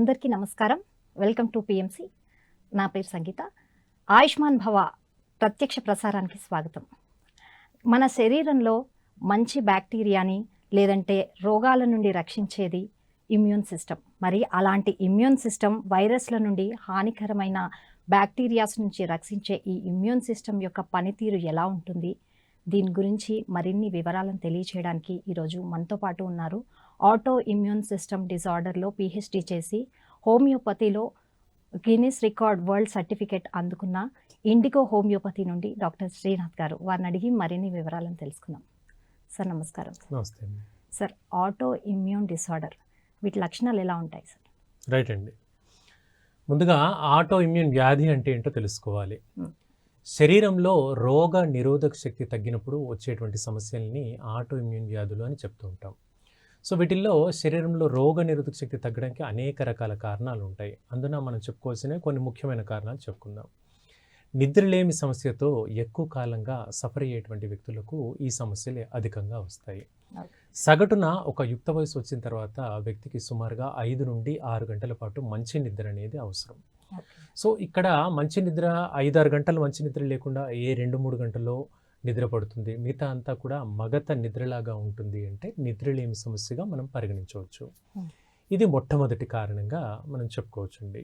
అందరికీ నమస్కారం. Welcome to PMC. నా పేరు సంగీత. ఆయుష్మాన్ భవ ప్రత్యక్ష ప్రసారానికి స్వాగతం. మన శరీరంలో మంచి బ్యాక్టీరియాని లేదంటే రోగాల నుండి రక్షించేది ఇమ్యూన్ సిస్టమ్. మరి అలాంటి ఇమ్యూన్ సిస్టమ్ వైరస్ల నుండి హానికరమైన బ్యాక్టీరియాస్ నుంచి రక్షించే ఈ ఇమ్యూన్ సిస్టమ్ యొక్క పనితీరు ఎలా ఉంటుంది, దీని గురించి మరిన్ని వివరాలను తెలియచేయడానికి ఈరోజు మనతో పాటు ఉన్నారు. ఆటో ఇమ్యూన్ సిస్టమ్ డిజార్డర్లో పిహెచ్డి చేసి హోమియోపతిలో గిన్నిస్ రికార్డ్ వరల్డ్ సర్టిఫికేట్ అందుకున్న ఇండిగో హోమియోపతి నుండి డాక్టర్ శ్రీనాథ్ గారు. వారిని అడిగి మరిన్ని వివరాలను తెలుసుకుందాం. సార్ నమస్కారం. నమస్తే అండి. సార్, ఆటో ఇమ్యూన్ డిసార్డర్ వీటి లక్షణాలు ఎలా ఉంటాయి సార్? రైట్ అండి. ముందుగా ఆటో ఇమ్యూన్ వ్యాధి అంటే ఏంటో తెలుసుకోవాలి. శరీరంలో రోగ నిరోధక శక్తి తగ్గినప్పుడు వచ్చేటువంటి సమస్యల్ని ఆటో ఇమ్యూన్ వ్యాధులు అని చెప్తూ ఉంటాం. సో వీటిల్లో శరీరంలో రోగ నిరోధక శక్తి తగ్గడానికి అనేక రకాల కారణాలు ఉంటాయి. అందున మనం చెప్పుకోవాల్సిన కొన్ని ముఖ్యమైన కారణాలు చెప్పుకుందాం. నిద్రలేమి సమస్యతో ఎక్కువ కాలంగా సఫర్ అయ్యేటువంటి వ్యక్తులకు ఈ సమస్యలు అధికంగా వస్తాయి. సగటున ఒక యుక్త వయసు వచ్చిన తర్వాత వ్యక్తికి సుమారుగా 5 నుండి 6 గంటల పాటు మంచి నిద్ర అనేది అవసరం. సో ఇక్కడ మంచి నిద్ర 5-6 గంటలు మంచి నిద్ర లేకుండా 2-3 గంటల్లో నిద్ర పడుతుంది, మిగతా అంతా కూడా మగత నిద్రలాగా ఉంటుంది అంటే నిద్రలేమి సమస్యగా మనం పరిగణించవచ్చు. ఇది మొట్టమొదటి కారణంగా మనం చెప్పుకోవచ్చండి.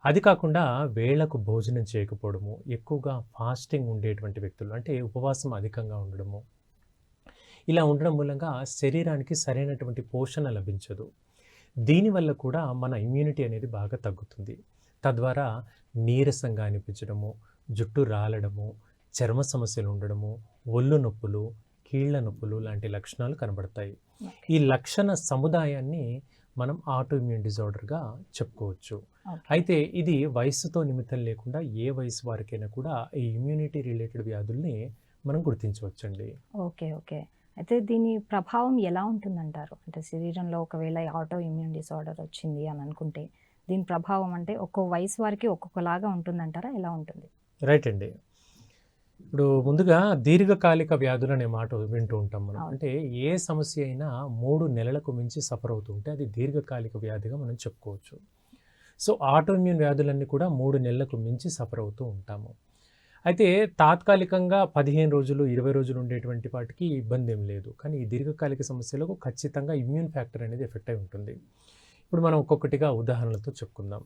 అది కాకుండా వేళకు భోజనం చేయకపోవడము, ఎక్కువగా ఫాస్టింగ్ ఉండేటువంటి వ్యక్తులు అంటే ఉపవాసం అధికంగా ఉండడము, ఇలా ఉండడం మూలంగా శరీరానికి సరైనటువంటి పోషణ లభించదు. దీనివల్ల కూడా మన ఇమ్యూనిటీ అనేది బాగా తగ్గుతుంది. తద్వారా నీరసంగా అనిపించడము, జుట్టు రాలడము, చర్మ సమస్యలు ఉండడము, ఒళ్ళు నొప్పులు, కీళ్ల నొప్పులు లాంటి లక్షణాలు కనబడతాయి. ఈ లక్షణ సముదాయాన్ని మనం ఆటో ఇమ్యూన్ డిజార్డర్గా చెప్పుకోవచ్చు. అయితే ఇది వయసుతో నిమిత్తం లేకుండా ఏ వయసు వారికైనా కూడా ఈ ఇమ్యూనిటీ రిలేటెడ్ వ్యాధుల్ని మనం గుర్తించవచ్చండి. ఓకే. అయితే దీని ప్రభావం ఎలా ఉంటుందంటారు? అంటే శరీరంలో ఒకవేళ ఆటో ఇమ్యూన్ డిసార్డర్ వచ్చింది అని అనుకుంటే దీని ప్రభావం అంటే ఒక్కో వయసు వారికి ఒక్కొక్కలాగా ఉంటుందంటారా? ఎలా ఉంటుంది? రైట్ అండి. ఇప్పుడు ముందుగా దీర్ఘకాలిక వ్యాధులు అనే మాట వింటూ ఉంటాం మనం. అంటే ఏ సమస్య అయినా 3 నెలలకు మించి సఫర్ అవుతుంటే అది దీర్ఘకాలిక వ్యాధిగా మనం చెప్పుకోవచ్చు. సో ఆటో ఇమ్యూన్ వ్యాధులన్నీ కూడా 3 నెలలకు మించి సఫర్ అవుతూ ఉంటాము. అయితే తాత్కాలికంగా 15 రోజులు 20 రోజులు ఉండేటువంటి వాటికి ఇబ్బంది ఏం లేదు. కానీ ఈ దీర్ఘకాలిక సమస్యలకు ఖచ్చితంగా ఇమ్యూన్ ఫ్యాక్టర్ అనేది ఎఫెక్ట్ అయి ఉంటుంది. ఇప్పుడు మనం ఒక్కొక్కటిగా ఉదాహరణలతో చెప్పుకుందాం.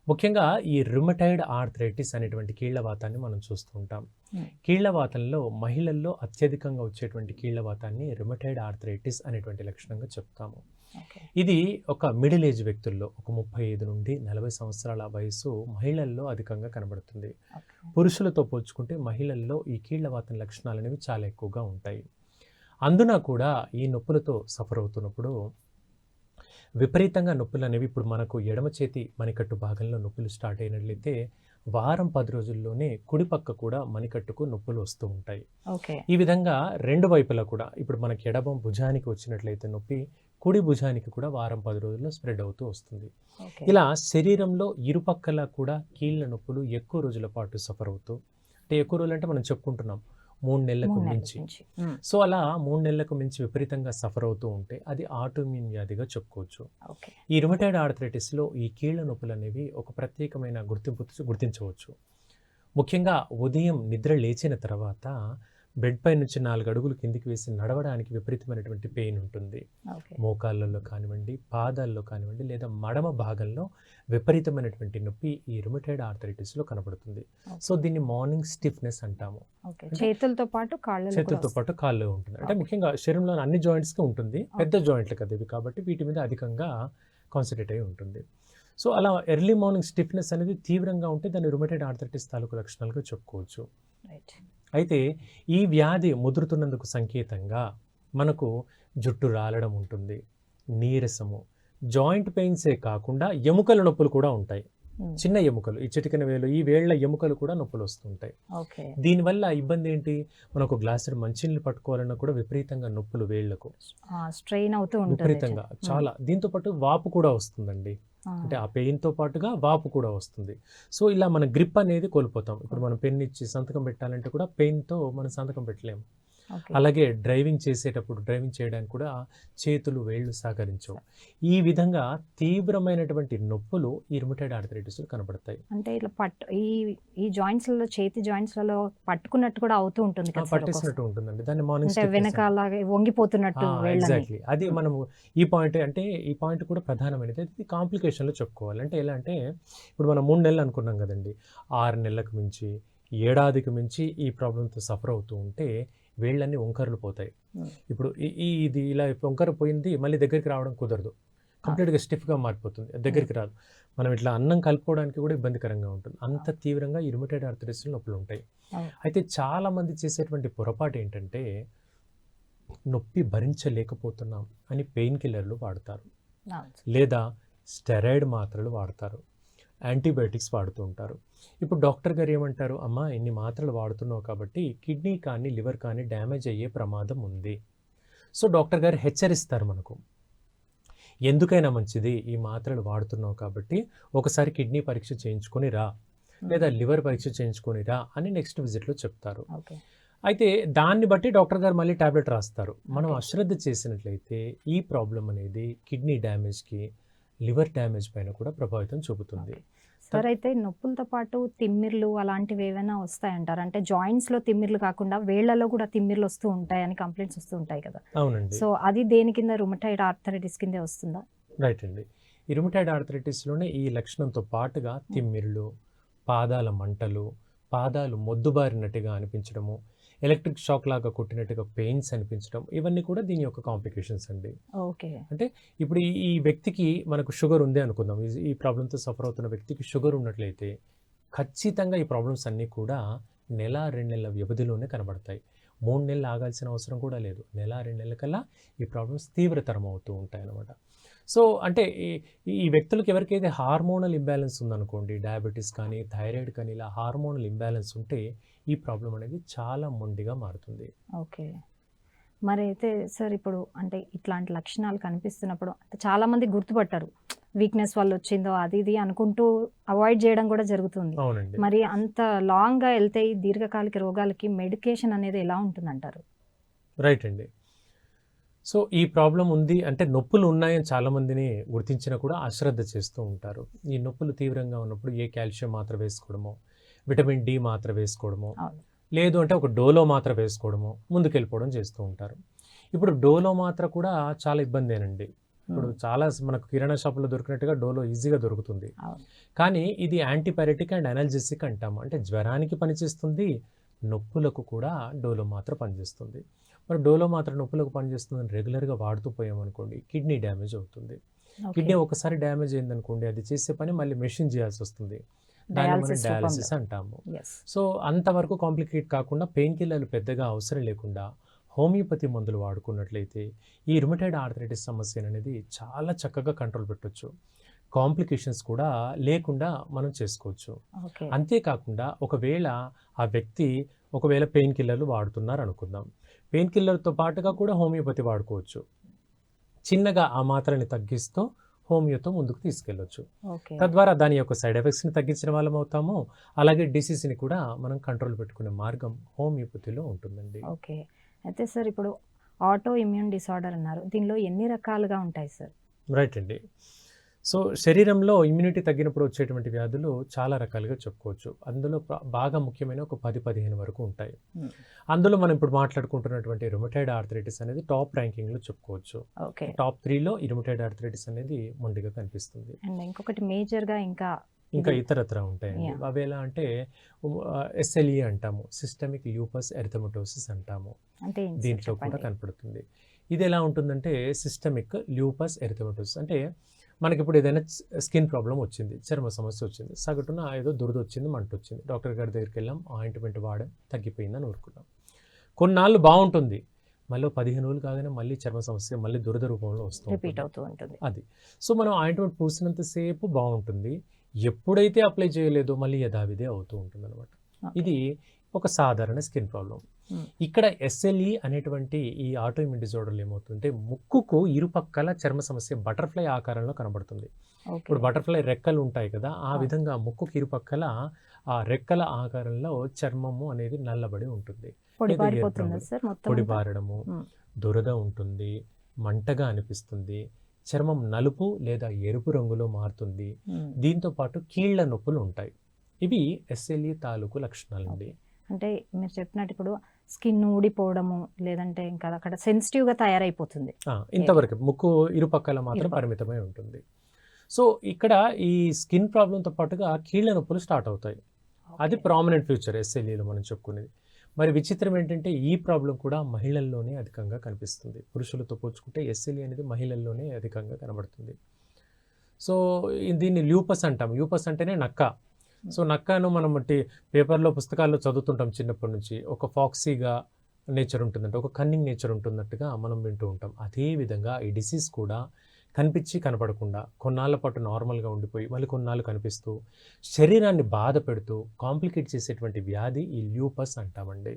ముఖ్యంగా ఈ రుమటైడ్ ఆర్థరైటిస్ అనేటువంటి కీళ్లవాతాన్ని మనం చూస్తూ ఉంటాం. కీళ్లవాతంలో మహిళల్లో అత్యధికంగా వచ్చేటువంటి కీళ్లవాతాన్ని రుమటైడ్ ఆర్థరైటిస్ అనేటువంటి లక్షణంగా చెప్తాము. ఇది ఒక మిడిల్ ఏజ్ వ్యక్తుల్లో ఒక 35 నుండి 40 సంవత్సరాల వయసు మహిళల్లో అధికంగా కనబడుతుంది. పురుషులతో పోల్చుకుంటే మహిళల్లో ఈ కీళ్లవాతం లక్షణాలు అనేవి చాలా ఎక్కువగా ఉంటాయి. అందున కూడా ఈ నొప్పులతో సఫర్ అవుతున్నప్పుడు విపరీతంగా నొప్పులు అనేవి ఇప్పుడు మనకు ఎడమ చేతి మణికట్టు భాగంలో నొప్పులు స్టార్ట్ అయినట్లయితే వారం 10 రోజుల్లోనే కుడి పక్క కూడా మణికట్టుకు నొప్పులు వస్తూ ఉంటాయి. ఈ విధంగా 2 వైపులా కూడా ఇప్పుడు మనకి ఎడమ భుజానికి వచ్చినట్లయితే నొప్పి కుడి భుజానికి కూడా వారం 10 రోజుల్లో స్ప్రెడ్ అవుతూ వస్తుంది. ఇలా శరీరంలో ఇరుపక్కల కూడా కీళ్ళ నొప్పులు ఎక్కువ రోజుల పాటు సఫర్ అవుతూ, అంటే ఎక్కువ రోజులు అంటే మనం చెప్పుకుంటున్నాం 3 నెలలకు మించి. సో అలా 3 నెలలకు మించి విపరీతంగా సఫర్ అవుతూ ఉంటే అది ఆటో ఇమ్యూన్ వ్యాధిగా చెప్పుకోవచ్చు. ఈ రుమటైడ్ ఆర్థరైటిస్లో ఈ కీళ్ల నొప్పులు అనేవి ఒక ప్రత్యేకమైన గుర్తించవచ్చు. ముఖ్యంగా ఉదయం నిద్ర లేచిన తర్వాత బెడ్ పై నుంచి 4 అడుగులు కిందికి వేసి నడవడానికి విపరీతమైనటువంటి పెయిన్ ఉంటుంది. మోకాళ్ళల్లో కానివ్వండి, పాదాల్లో కానివ్వండి, లేదా మడమ భాగంలో విపరీతమైనటువంటి నొప్పి ఈ రుమటైడ్ ఆర్థరైటిస్లో కనబడుతుంది. సో దీన్ని మార్నింగ్ స్టిఫ్నెస్ అంటాము. చేతులతో పాటు కాళ్ళు ఉంటుంది. అంటే ముఖ్యంగా శరీరంలోని అన్ని జాయింట్స్కి ఉంటుంది, పెద్ద జాయింట్లు కదా ఇవి, కాబట్టి వీటి మీద అధికంగా కాన్సన్ట్రేట్ అయి ఉంటుంది. సో అలా ఎర్లీ మార్నింగ్ స్టిఫ్నెస్ అనేది తీవ్రంగా ఉంటే దాన్ని రుమటైడ్ ఆర్థరైటిస్ తాలూకు లక్షణాలుగా చెప్పుకోవచ్చు. అయితే ఈ వ్యాధి ముదురుతున్నందుకు సంకేతంగా మనకు జుట్టు రాలడం ఉంటుంది, నీరసము, జాయింట్ పెయిన్సే కాకుండా ఎముకల నొప్పులు కూడా ఉంటాయి. చిన్న ఎముకలు, ఈ చిటికెన వేలు, ఈ వేళ్ల ఎముకలు కూడా నొప్పులు వస్తుంటాయి. దీనివల్ల ఇబ్బంది ఏంటి, మనకు గ్లాసుడు మంచినీళ్ళు పట్టుకోవాలన్నా కూడా విపరీతంగా నొప్పులు, వేళ్లకు స్ట్రెయిన్ అవుతూ విపరీతంగా చాలా. దీంతో పాటు వాపు కూడా వస్తుందండి. అంటే ఆ పెయిన్తో పాటుగా వాపు కూడా వస్తుంది. సో ఇలా మన గ్రిప్ అనేది కోల్పోతాం. ఇప్పుడు మనం పెన్ ఇచ్చి సంతకం పెట్టాలంటే కూడా పెయిన్తో మనం సంతకం పెట్టలేము. ఓకే. అలాగే డ్రైవింగ్ చేసేటప్పుడు డ్రైవింగ్ చేయడానికి కూడా చేతులు, వేళ్ళు సహకరించవు. ఈ విధంగా తీవ్రమైనటువంటి నొప్పులు ఈ రుమటైడ్ ఆర్థరైటిస్‌లో కనబడతాయి. అంటే ఇట్లా ఈ జాయింట్స్‌లలో చేతి జాయింట్స్‌లలో పట్టుకున్నట్టు కూడా అవుతూ ఉంటుంది కదా సార్ ఒక్కోసారి. పట్టేసినట్టు ఉంటుందండి. దాన్ని మార్నింగ్ అంటే స్టిఫ్‌నెస్ అంటాం. వెనకాల వంగిపోతున్నట్టు వేళ్ళని. ఎగ్జాక్ట్‌లీ. అది మనము ఈ పాయింట్ కూడా ప్రధానమైనది. ఇది కాంప్లికేషన్‌లో చెప్పుకోవాలి. అంటే ఎలా అంటే ఇప్పుడు మనం 3 నెలలు అనుకున్నాం గదండీ. 6 నెలలకు మించి, ఏడాదికి మించి ఈ ప్రాబ్లమ్‌తో సఫర్ అవుతూ ఉంటే వేళ్ళన్నీ వంకర్లు పోతాయి. హ్మ్. ఇప్పుడు ఇది ఇలా వంకర పోయింది మళ్ళీ దగ్గరికి రావడం కుదరదు. కంప్లీట్‌గా స్టిఫ్‌గా మారిపోతుంది. దగ్గరికి రాదు. మనం ఇట్లా అన్నం కలుపుకోవడానికి కూడా ఇబ్బందికరంగా ఉంటుంది. అంత తీవ్రంగా ఈ రుమటైడ్ ఆర్థరైటిస్‌లో నొప్పులుంటాయి. అవును. అయితే చాలామంది చేసేటువంటి పొరపాటు ఏంటంటే నొప్పి భరించలేకపోతున్నాం అని పెయిన్ కిల్లర్లు వాడతారు, అవును సార్. లేదా స్టెరాయిడ్ మాత్రలు వాడతారు, యాంటీబయాటిక్స్ వాడుతూ ఉంటారు. ఇప్పుడు డాక్టర్ గారు ఏమంటారు, అమ్మా ఇన్ని మాత్రలు వాడుతున్నావు కాబట్టి కిడ్నీ కానీ లివర్ కానీ డ్యామేజ్ అయ్యే ప్రమాదం ఉంది. సో డాక్టర్ గారు హెచ్చరిస్తారు మనకు, ఎందుకైనా మంచిది ఈ మాత్రలు వాడుతున్నావు కాబట్టి ఒకసారి కిడ్నీ పరీక్ష చేయించుకొని రా, లేదా లివర్ పరీక్ష చేయించుకొని రా అని నెక్స్ట్ విజిట్లో చెప్తారు. ఓకే. అయితే దాన్ని బట్టి డాక్టర్ గారు మళ్ళీ టాబ్లెట్ రాస్తారు. మనం ఓకే. అశ్రద్ధ చేసినట్లయితే ఈ ప్రాబ్లం అనేది కిడ్నీ డ్యామేజ్కి, లివర్ డ్యామేజ్ పైన కూడా ప్రభావితం చూపుతుంది. ఓకే. సార్ అయితే నొప్పులతో పాటు తిమ్మిర్లు అలాంటివి ఏమైనా వస్తాయంటారు? అంటే జాయింట్స్‌లో తిమ్మిర్లు కాకుండా వేళ్ళలో కూడా తిమ్మిర్లు వస్తూ ఉంటాయని కంప్లైంట్స్ వస్తూ ఉంటాయి కదా! అవునండి. సో అది దేని కింద రుమటైడ్ ఆర్థరైటిస్ కిందే వస్తుందా? రైట్ అండి. ఈ రుమటైడ్ ఆర్థరైటిస్‌లోనే ఈ లక్షణంతో పాటుగా తిమ్మిర్లు, పాదాల మంటలు, పాదాలు మొద్దుబారినట్టుగా అనిపించడము, ఎలక్ట్రిక్ షాక్ లాగా కొట్టినట్టుగా పెయిన్స్ అనిపించడం, ఇవన్నీ కూడా దీని యొక్క కాంప్లికేషన్స్ అండి. ఓకే. అంటే ఇప్పుడు ఈ వ్యక్తికి మనకు షుగర్ ఉంది అనుకుందాం. ఈ ప్రాబ్లమ్‌తో సఫర్ అవుతున్న వ్యక్తికి షుగర్ ఉన్నట్లయితే ఖచ్చితంగా ఈ ప్రాబ్లమ్స్ అన్నీ కూడా నెల, 2 నెలల వ్యవధిలోనే కనబడతాయి. 3 నెలలు ఆగాల్సిన అవసరం కూడా లేదు. నెల, 2 నెలల కల్లా ఈ ప్రాబ్లమ్స్ తీవ్రతరం అవుతూ ఉంటాయన్నమాట. సో అంటే ఈ వ్యక్తులకు ఎవరికైతే హార్మోనల్ ఇంబ్యాలెన్స్ ఉందనుకోండి, డయాబెటీస్ కానీ, థైరాయిడ్ కానీ, ఇలా హార్మోనల్ ఇంబ్యాలెన్స్ ఉంటే ఈ ప్రాబ్లం అనేది చాలా మొండిగా మారుతుంది. ఓకే. మరి అయితే సార్ ఇప్పుడు అంటే ఇట్లాంటి లక్షణాలు కనిపిస్తున్నప్పుడు అంటే చాలామంది గుర్తుపట్టరు. వీక్‌నెస్ వల్ల వచ్చిందో అది ఇది అనుకుంటూ అవాయిడ్ చేయడం కూడా జరుగుతుంది. అవునండి. మరి అంత లాంగ్‌గా వెళ్తే ఈ దీర్ఘకాలిక రోగాలకి మెడికేషన్ అనేది ఎలా ఉంటుందంటారు? రైట్ అండి. సో ఈ ప్రాబ్లం ఉంది అంటే నొప్పులు ఉన్నాయని చాలామందిని గుర్తించినా కూడా అశ్రద్ధ చేస్తూ ఉంటారు. ఈ నొప్పులు తీవ్రంగా ఉన్నప్పుడు ఏ కాల్షియం మాత్ర వేసుకోవడమో, విటమిన్ డి మాత్ర వేసుకోవడమో, అవును. లేదు అంటే ఒక డోలో మాత్ర వేసుకోవడమో ముందుకెళ్ళిపోవడం చేస్తూ ఉంటారు. ఇప్పుడు డోలో మాత్ర కూడా చాలా ఇబ్బందేనండి. ఇప్పుడు చాలా మనకు కిరాణా షాపులో దొరికినట్టుగా డోలో ఈజీగా దొరుకుతుంది. అవును. కానీ ఇది యాంటీపైరెటిక్ అండ్ అనల్జెసిక్ అంటాము. అంటే జ్వరానికి పనిచేస్తుంది, నొప్పులకు కూడా డోలో మాత్ర పనిచేస్తుంది. మరి డోలో మాత్ర నొప్పులకు పనిచేస్తుందని రెగ్యులర్గా వాడుతూ పోయామనుకోండి కిడ్నీ డ్యామేజ్ అవుతుంది. ఓకే. కిడ్నీ ఒకసారి డ్యామేజ్ అయిందనుకోండి అది చేసే పని మళ్ళీ మెషిన్ చేయాల్సి వస్తుంది. దాన్ని మనం డయాలసిస్ డయాలసిస్ రూపంలో. అంటాము. యెస్. సో అంతవరకు కాంప్లికేట్ కాకుండా పెయిన్ కిల్లర్లు పెద్దగా అవసరం లేకుండా హోమియోపతి మందులు వాడుకున్నట్లయితే ఈ రుమటైడ్ ఆర్థరైటిస్ సమస్య అనేది చాలా చక్కగా కంట్రోల్ పెట్టొచ్చు. కాంప్లికేషన్స్ కూడా లేకుండా మనం చేసుకోవచ్చు. ఓకే. అంతేకాకుండా ఒకవేళ ఆ వ్యక్తి పెయిన్ కిల్లర్లు వాడుతున్నారు అనుకుందాం. పెయిన్ కిల్లర్తో పాటుగా కూడా హోమియోపతి వాడుకోవచ్చు. చిన్నగా ఆ మాత్రని తగ్గిస్తూ హోమియోతో ముందుకు తీసుకెళ్ళొచ్చు. ఓకే. తద్వారా దాని యొక్క సైడ్ ఎఫెక్ట్స్ని తగ్గించిన వాళ్ళం అవుతాము. అలాగే డిసీజ్ని కూడా మనం కంట్రోల్ పెట్టుకునే మార్గం హోమియోపతిలో ఉంటుందండి. ఓకే. అయితే సార్ ఇప్పుడు ఆటో ఇమ్యూన్ డిసార్డర్ అన్నారు. దీనిలో ఎన్ని రకాలుగా ఉంటాయి సార్? రైట్ అండి. సో శరీరంలో ఇమ్యూనిటీ తగ్గినప్పుడు వచ్చేటువంటి వ్యాధులు చాలా రకాలుగా చెప్పుకోవచ్చు. అందులో బాగా ముఖ్యమైన ఒక 10-15 వరకు ఉంటాయి. అందులో మనం ఇప్పుడు మాట్లాడుకుంటున్నటువంటి రుమటైడ్ ఆర్థరైటిస్ అనేది టాప్ ర్యాంకింగ్లో చెప్పుకోవచ్చు. ఓకే. టాప్ 3లో ఈ రుమటైడ్ ఆర్థరైటిస్ అనేది మొండిగా కనిపిస్తుంది. అండ్ ఇంకొకటి మేజర్‌గా ఇంకా ఇతరత్ర ఉంటాయండి. Yeah. అవి ఎలా అంటే ఎస్ఎల్ఈ అంటాము, సిస్టమిక్ ల్యూపస్ ఎరిథమెటోసిస్ అంటాము. అంటే ఏంటి సార్ దీంట్లో కూడా చెప్పండి? కనపడుతుంది. ఇది ఎలా ఉంటుందంటే సిస్టమిక్ ల్యూపస్ ఎరిథమెటోసిస్ అంటే మనకి ఇప్పుడు ఏదైనా స్కిన్ ప్రాబ్లం వచ్చింది, చర్మ సమస్య వచ్చింది, సగటున ఏదో దురద వచ్చింది, మంట వచ్చింది, డాక్టర్ గారి దగ్గరికి వెళ్ళాం, ఆయింట్మెంట్ వాడాం, తగ్గిపోయిందని ఊరుకున్నాం. కొన్నాళ్ళు బాగుంటుంది, మళ్ళీ 15 రోజులు కాగానే మళ్ళీ చర్మ సమస్య మళ్ళీ దురద రూపంలో వస్తుంది, రిపీట్ అవుతూ ఉంటుంది. అది. సో మనం ఆయింట్మెంట్ పూసినంతసేపు బాగుంటుంది, ఎప్పుడైతే అప్లై చేయలేదో మళ్ళీ యథావిధి అవుతూ ఉంటుంది అనమాట. ఓకే. ఇది ఒక సాధారణ స్కిన్ ప్రాబ్లం. ఇక్కడ ఎస్ఎల్ఈ అనేటువంటి ఈ ఆటో ఇమ్యూన్ డిజార్డర్లు ఏమవుతుందంటే ముక్కుకు ఇరుపక్కల చర్మ సమస్య బటర్ఫ్లై ఆకారంలో కనబడుతుంది. ఓకే. ఇప్పుడు బటర్ఫ్లై రెక్కలు ఉంటాయి కదా, ఆ అవును. విధంగా ముక్కుకి ఇరుపక్కల ఆ రెక్కల ఆకారంలో చర్మము అనేది నల్లబడి ఉంటుంది. పొడి లేదా ఎయిర్ పారిపోతుందా ప్రాబ్లం, సార్ మొత్తం పొడి అంతా? బారడము, ఉమ్, దురద ఉంటుంది, మంటగా అనిపిస్తుంది, చర్మం నలుపు లేదా ఎరుపు రంగులో మారుతుంది, ఉమ్. దీంతో పాటు కీళ్ల నొప్పులు ఉంటాయి. ఇవి ఎస్ఎల్ఈ తాలూకు లక్షణాలండి. అంటే మీరు చెప్పినట్టు ఇప్పుడు స్కిన్ ఊడిపోవడము లేదంటే ఇంకా అక్కడ సెన్సిటివ్గా తయారైపోతుంది. ఇంతవరకు ముక్కు ఇరుపక్కల మాత్రం ఇరుపక్క. పరిమితమై ఉంటుంది. సో ఇక్కడ ఈ స్కిన్ ప్రాబ్లంతో పాటుగా కీళ్ల నొప్పులు స్టార్ట్ అవుతాయి. అది ఓకే. ప్రామినెంట్ ఫ్యూచర్ ఎస్ఎల్ఈలో మనం చెప్పుకునేది. మరి విచిత్రం ఏంటంటే ఈ ప్రాబ్లం కూడా మహిళల్లోనే అధికంగా కనిపిస్తుంది. పురుషులతో పోల్చుకుంటే ఎస్ఎల్ఈ అనేది మహిళల్లోనే అధికంగా కనబడుతుంది. సో దీన్ని ల్యూపస్ అంటాం. ల్యూపస్ అంటేనే నక్క. సో నక్కను మనం పేపర్లో పుస్తకాల్లో చదువుతుంటాం చిన్నప్పటి నుంచి. ఒక ఫాక్సీగా నేచర్ ఉంటుందంటే, ఒక కన్నింగ్ నేచర్ ఉంటున్నట్టుగా మనం వింటూ ఉంటాం. అదేవిధంగా ఈ డిసీజ్ కూడా కనిపించి కనపడకుండా కొన్నాళ్ళ పాటు నార్మల్గా ఉండిపోయి మళ్ళీ కొన్నాళ్ళు కనిపిస్తూ శరీరాన్ని బాధ పెడుతూ కాంప్లికేట్ చేసేటువంటి వ్యాధి ఈ ల్యూపస్ అంటామండి.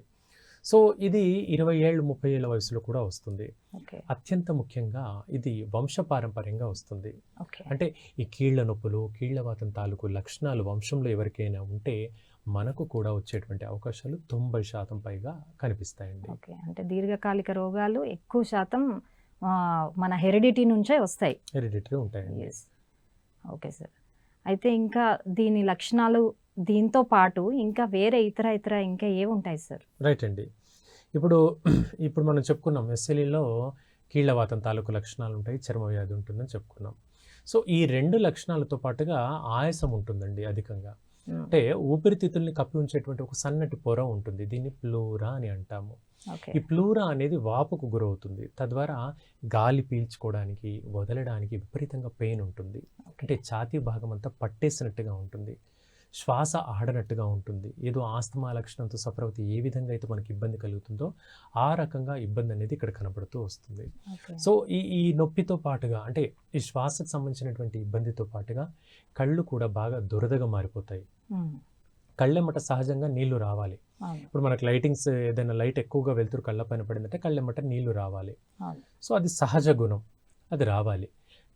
సో ఇది 20 ఏళ్ళు 30 ఏళ్ళ వయసులో కూడా వస్తుంది. ఓకే. అత్యంత ముఖ్యంగా ఇది వంశపారంపర్యంగా వస్తుంది. ఓకే. అంటే ఈ కీళ్ల నొప్పులు, కీళ్లవాతం తాలూకు లక్షణాలు వంశంలో ఎవరికైనా ఉంటే మనకు కూడా వచ్చేటువంటి అవకాశాలు 90% పైగా కనిపిస్తాయండి. ఓకే. అంటే దీర్ఘకాలిక రోగాలు ఎక్కువ శాతం మన హెరిడిటీ నుంచే వస్తాయి. హెరిడిటరీ ఉంటాయండి. ఎస్. Okay sir. అయితే ఇంకా దీని లక్షణాలు దీంతో పాటు ఇంకా వేరే ఇతర ఇంకా ఏవి ఉంటాయి సార్? రైట్ అండి. ఇప్పుడు ఇప్పుడు మనం చెప్పుకున్నాం ఎస్ఎల్ఈలో కీళ్లవాతం తాలూకు లక్షణాలు ఉంటాయి, చర్మ వ్యాధి ఉంటుందని చెప్పుకున్నాం. సో ఈ 2 లక్షణాలతో పాటుగా ఆయాసం ఉంటుందండి అధికంగా. అంటే ఊపిరితిత్తుల్ని కప్పి ఉంచేటువంటి ఒక సన్నటి పొర ఉంటుంది. దీన్ని ప్లూరా అని అంటాము. ఓకే. ఈ ప్లూరా అనేది వాపుకు గురవుతుంది. తద్వారా గాలి పీల్చుకోవడానికి, వదలడానికి విపరీతంగా పెయిన్ ఉంటుంది. అంటే ఛాతీ భాగం అంతా పట్టేసినట్టుగా ఉంటుంది. శ్వాస ఆడనట్టుగా ఉంటుంది. ఏదో ఆస్తమా లక్షణంతో సఫర్ అవుతే ఏ విధంగా అయితే మనకి ఇబ్బంది కలుగుతుందో ఆ రకంగా ఇబ్బంది అనేది ఇక్కడ కనబడుతూ వస్తుంది. ఓకే. సో ఈ నొప్పితో పాటుగా అంటే ఈ శ్వాసకు సంబంధించినటువంటి ఇబ్బందితో పాటుగా కళ్ళు కూడా బాగా దురదగా మారిపోతాయి. కళ్ళెమ్మట సహజంగా నీళ్లు రావాలి. అవును. ఇప్పుడు మనకు లైటింగ్స్ ఏదైనా లైట్ ఎక్కువగా వెళ్తురు కళ్ళ పైన పడిందంటే కళ్ళెమ్మట నీళ్లు రావాలి. అవును. సో అది సహజ గుణం, అది రావాలి.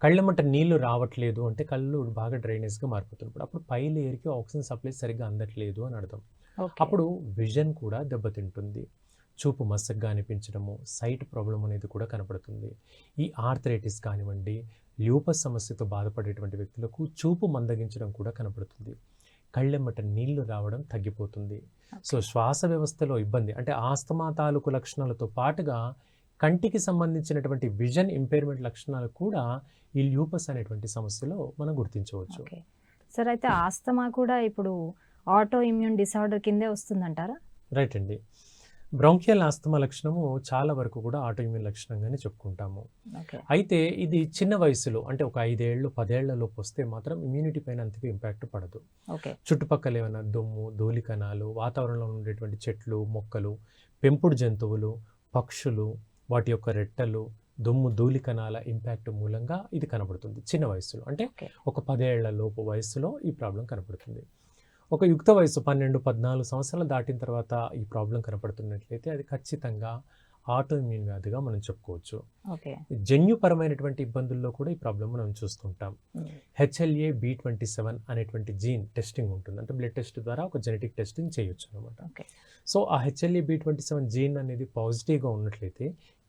కళ్ళెమ్మట నీళ్లు రావట్లేదు అంటే కళ్ళు బాగా డ్రైనేజ్గా మారిపోతున్నప్పుడు అప్పుడు పై లేయర్కి ఆక్సిజన్ సప్లై సరిగ్గా అందట్లేదు అని అర్థం. ఓకే. అప్పుడు విజన్ కూడా దెబ్బతింటుంది. చూపు మసగ్గా అనిపించడము, సైట్ ప్రాబ్లం అనేది కూడా కనపడుతుంది. ఈ ఆర్థరైటిస్ కానివ్వండి, ల్యూపస్ సమస్యతో బాధపడేటువంటి వ్యక్తులకు చూపు మందగించడం కూడా కనపడుతుంది. కళ్ళెమ్మట నీళ్లు రావడం తగ్గిపోతుంది. సో శ్వాస వ్యవస్థలో ఇబ్బంది అంటే ఆస్తమా తాలూకు లక్షణాలతో పాటుగా కంటికి సంబంధించినటువంటి విజన్ ఇంపైర్మెంట్ లక్షణాలు కూడా ఈ ల్యూపస్ అనేటువంటి సమస్యలో మనం గుర్తించవచ్చు. Okay sir. అయితే ఆస్తమా కూడా ఇప్పుడు ఆటో ఇమ్యూన్ డిసార్డర్ కిందే వస్తుందంటారా? రైట్ అండి. బ్రాంకియల్ ఆస్తమా లక్షణము చాలా వరకు కూడా ఆటోఇమ్యూన్ లక్షణంగానే చెప్పుకుంటాము. ఓకే. అయితే ఇది చిన్న వయసులో అంటే ఒక 5 ఏళ్ళు 10 ఏళ్ల లోపు వస్తే మాత్రం ఇమ్యూనిటీ పైన అంతగా ఇంపాక్ట్ పడదు. ఓకే. చుట్టుపక్కల ఏమైనా దుమ్ము, ధూళి కణాలు, వాతావరణంలో ఉండేటువంటి చెట్లు, మొక్కలు, పెంపుడు జంతువులు, పక్షులు, వాటి యొక్క రెట్టలు, దుమ్ము, ధూళి కణాల ఇంపాక్ట్ మూలంగా ఇది కనబడుతుంది చిన్న వయసులో. అంటే ఓకే. ఒక 10 ఏళ్ల లోపు వయసులో ఈ ప్రాబ్లం కనబడుతుంది. ఒక యుక్త వయసు 12-14 సంవత్సరాలు దాటిన తర్వాత ఈ ప్రాబ్లం కనపడుతున్నట్లయితే అది ఖచ్చితంగా ఆటోఇమ్యూన్ వ్యాధిగా మనం చెప్పుకోవచ్చు. ఓకే. జన్యుపరమైనటువంటి ఇబ్బందుల్లో కూడా ఈ ప్రాబ్లం మనం చూస్తుంటాం. HLA-B27 అనేటువంటి జీన్ టెస్టింగ్ ఉంటుంది. అంటే బ్లడ్ టెస్ట్ ద్వారా ఒక జెనెటిక్ టెస్టింగ్ చేయొచ్చు అనమాట. ఓకే. సో ఆ HLA-B27 జీన్ అనేది పాజిటివ్గా ఉన్నట్లయితే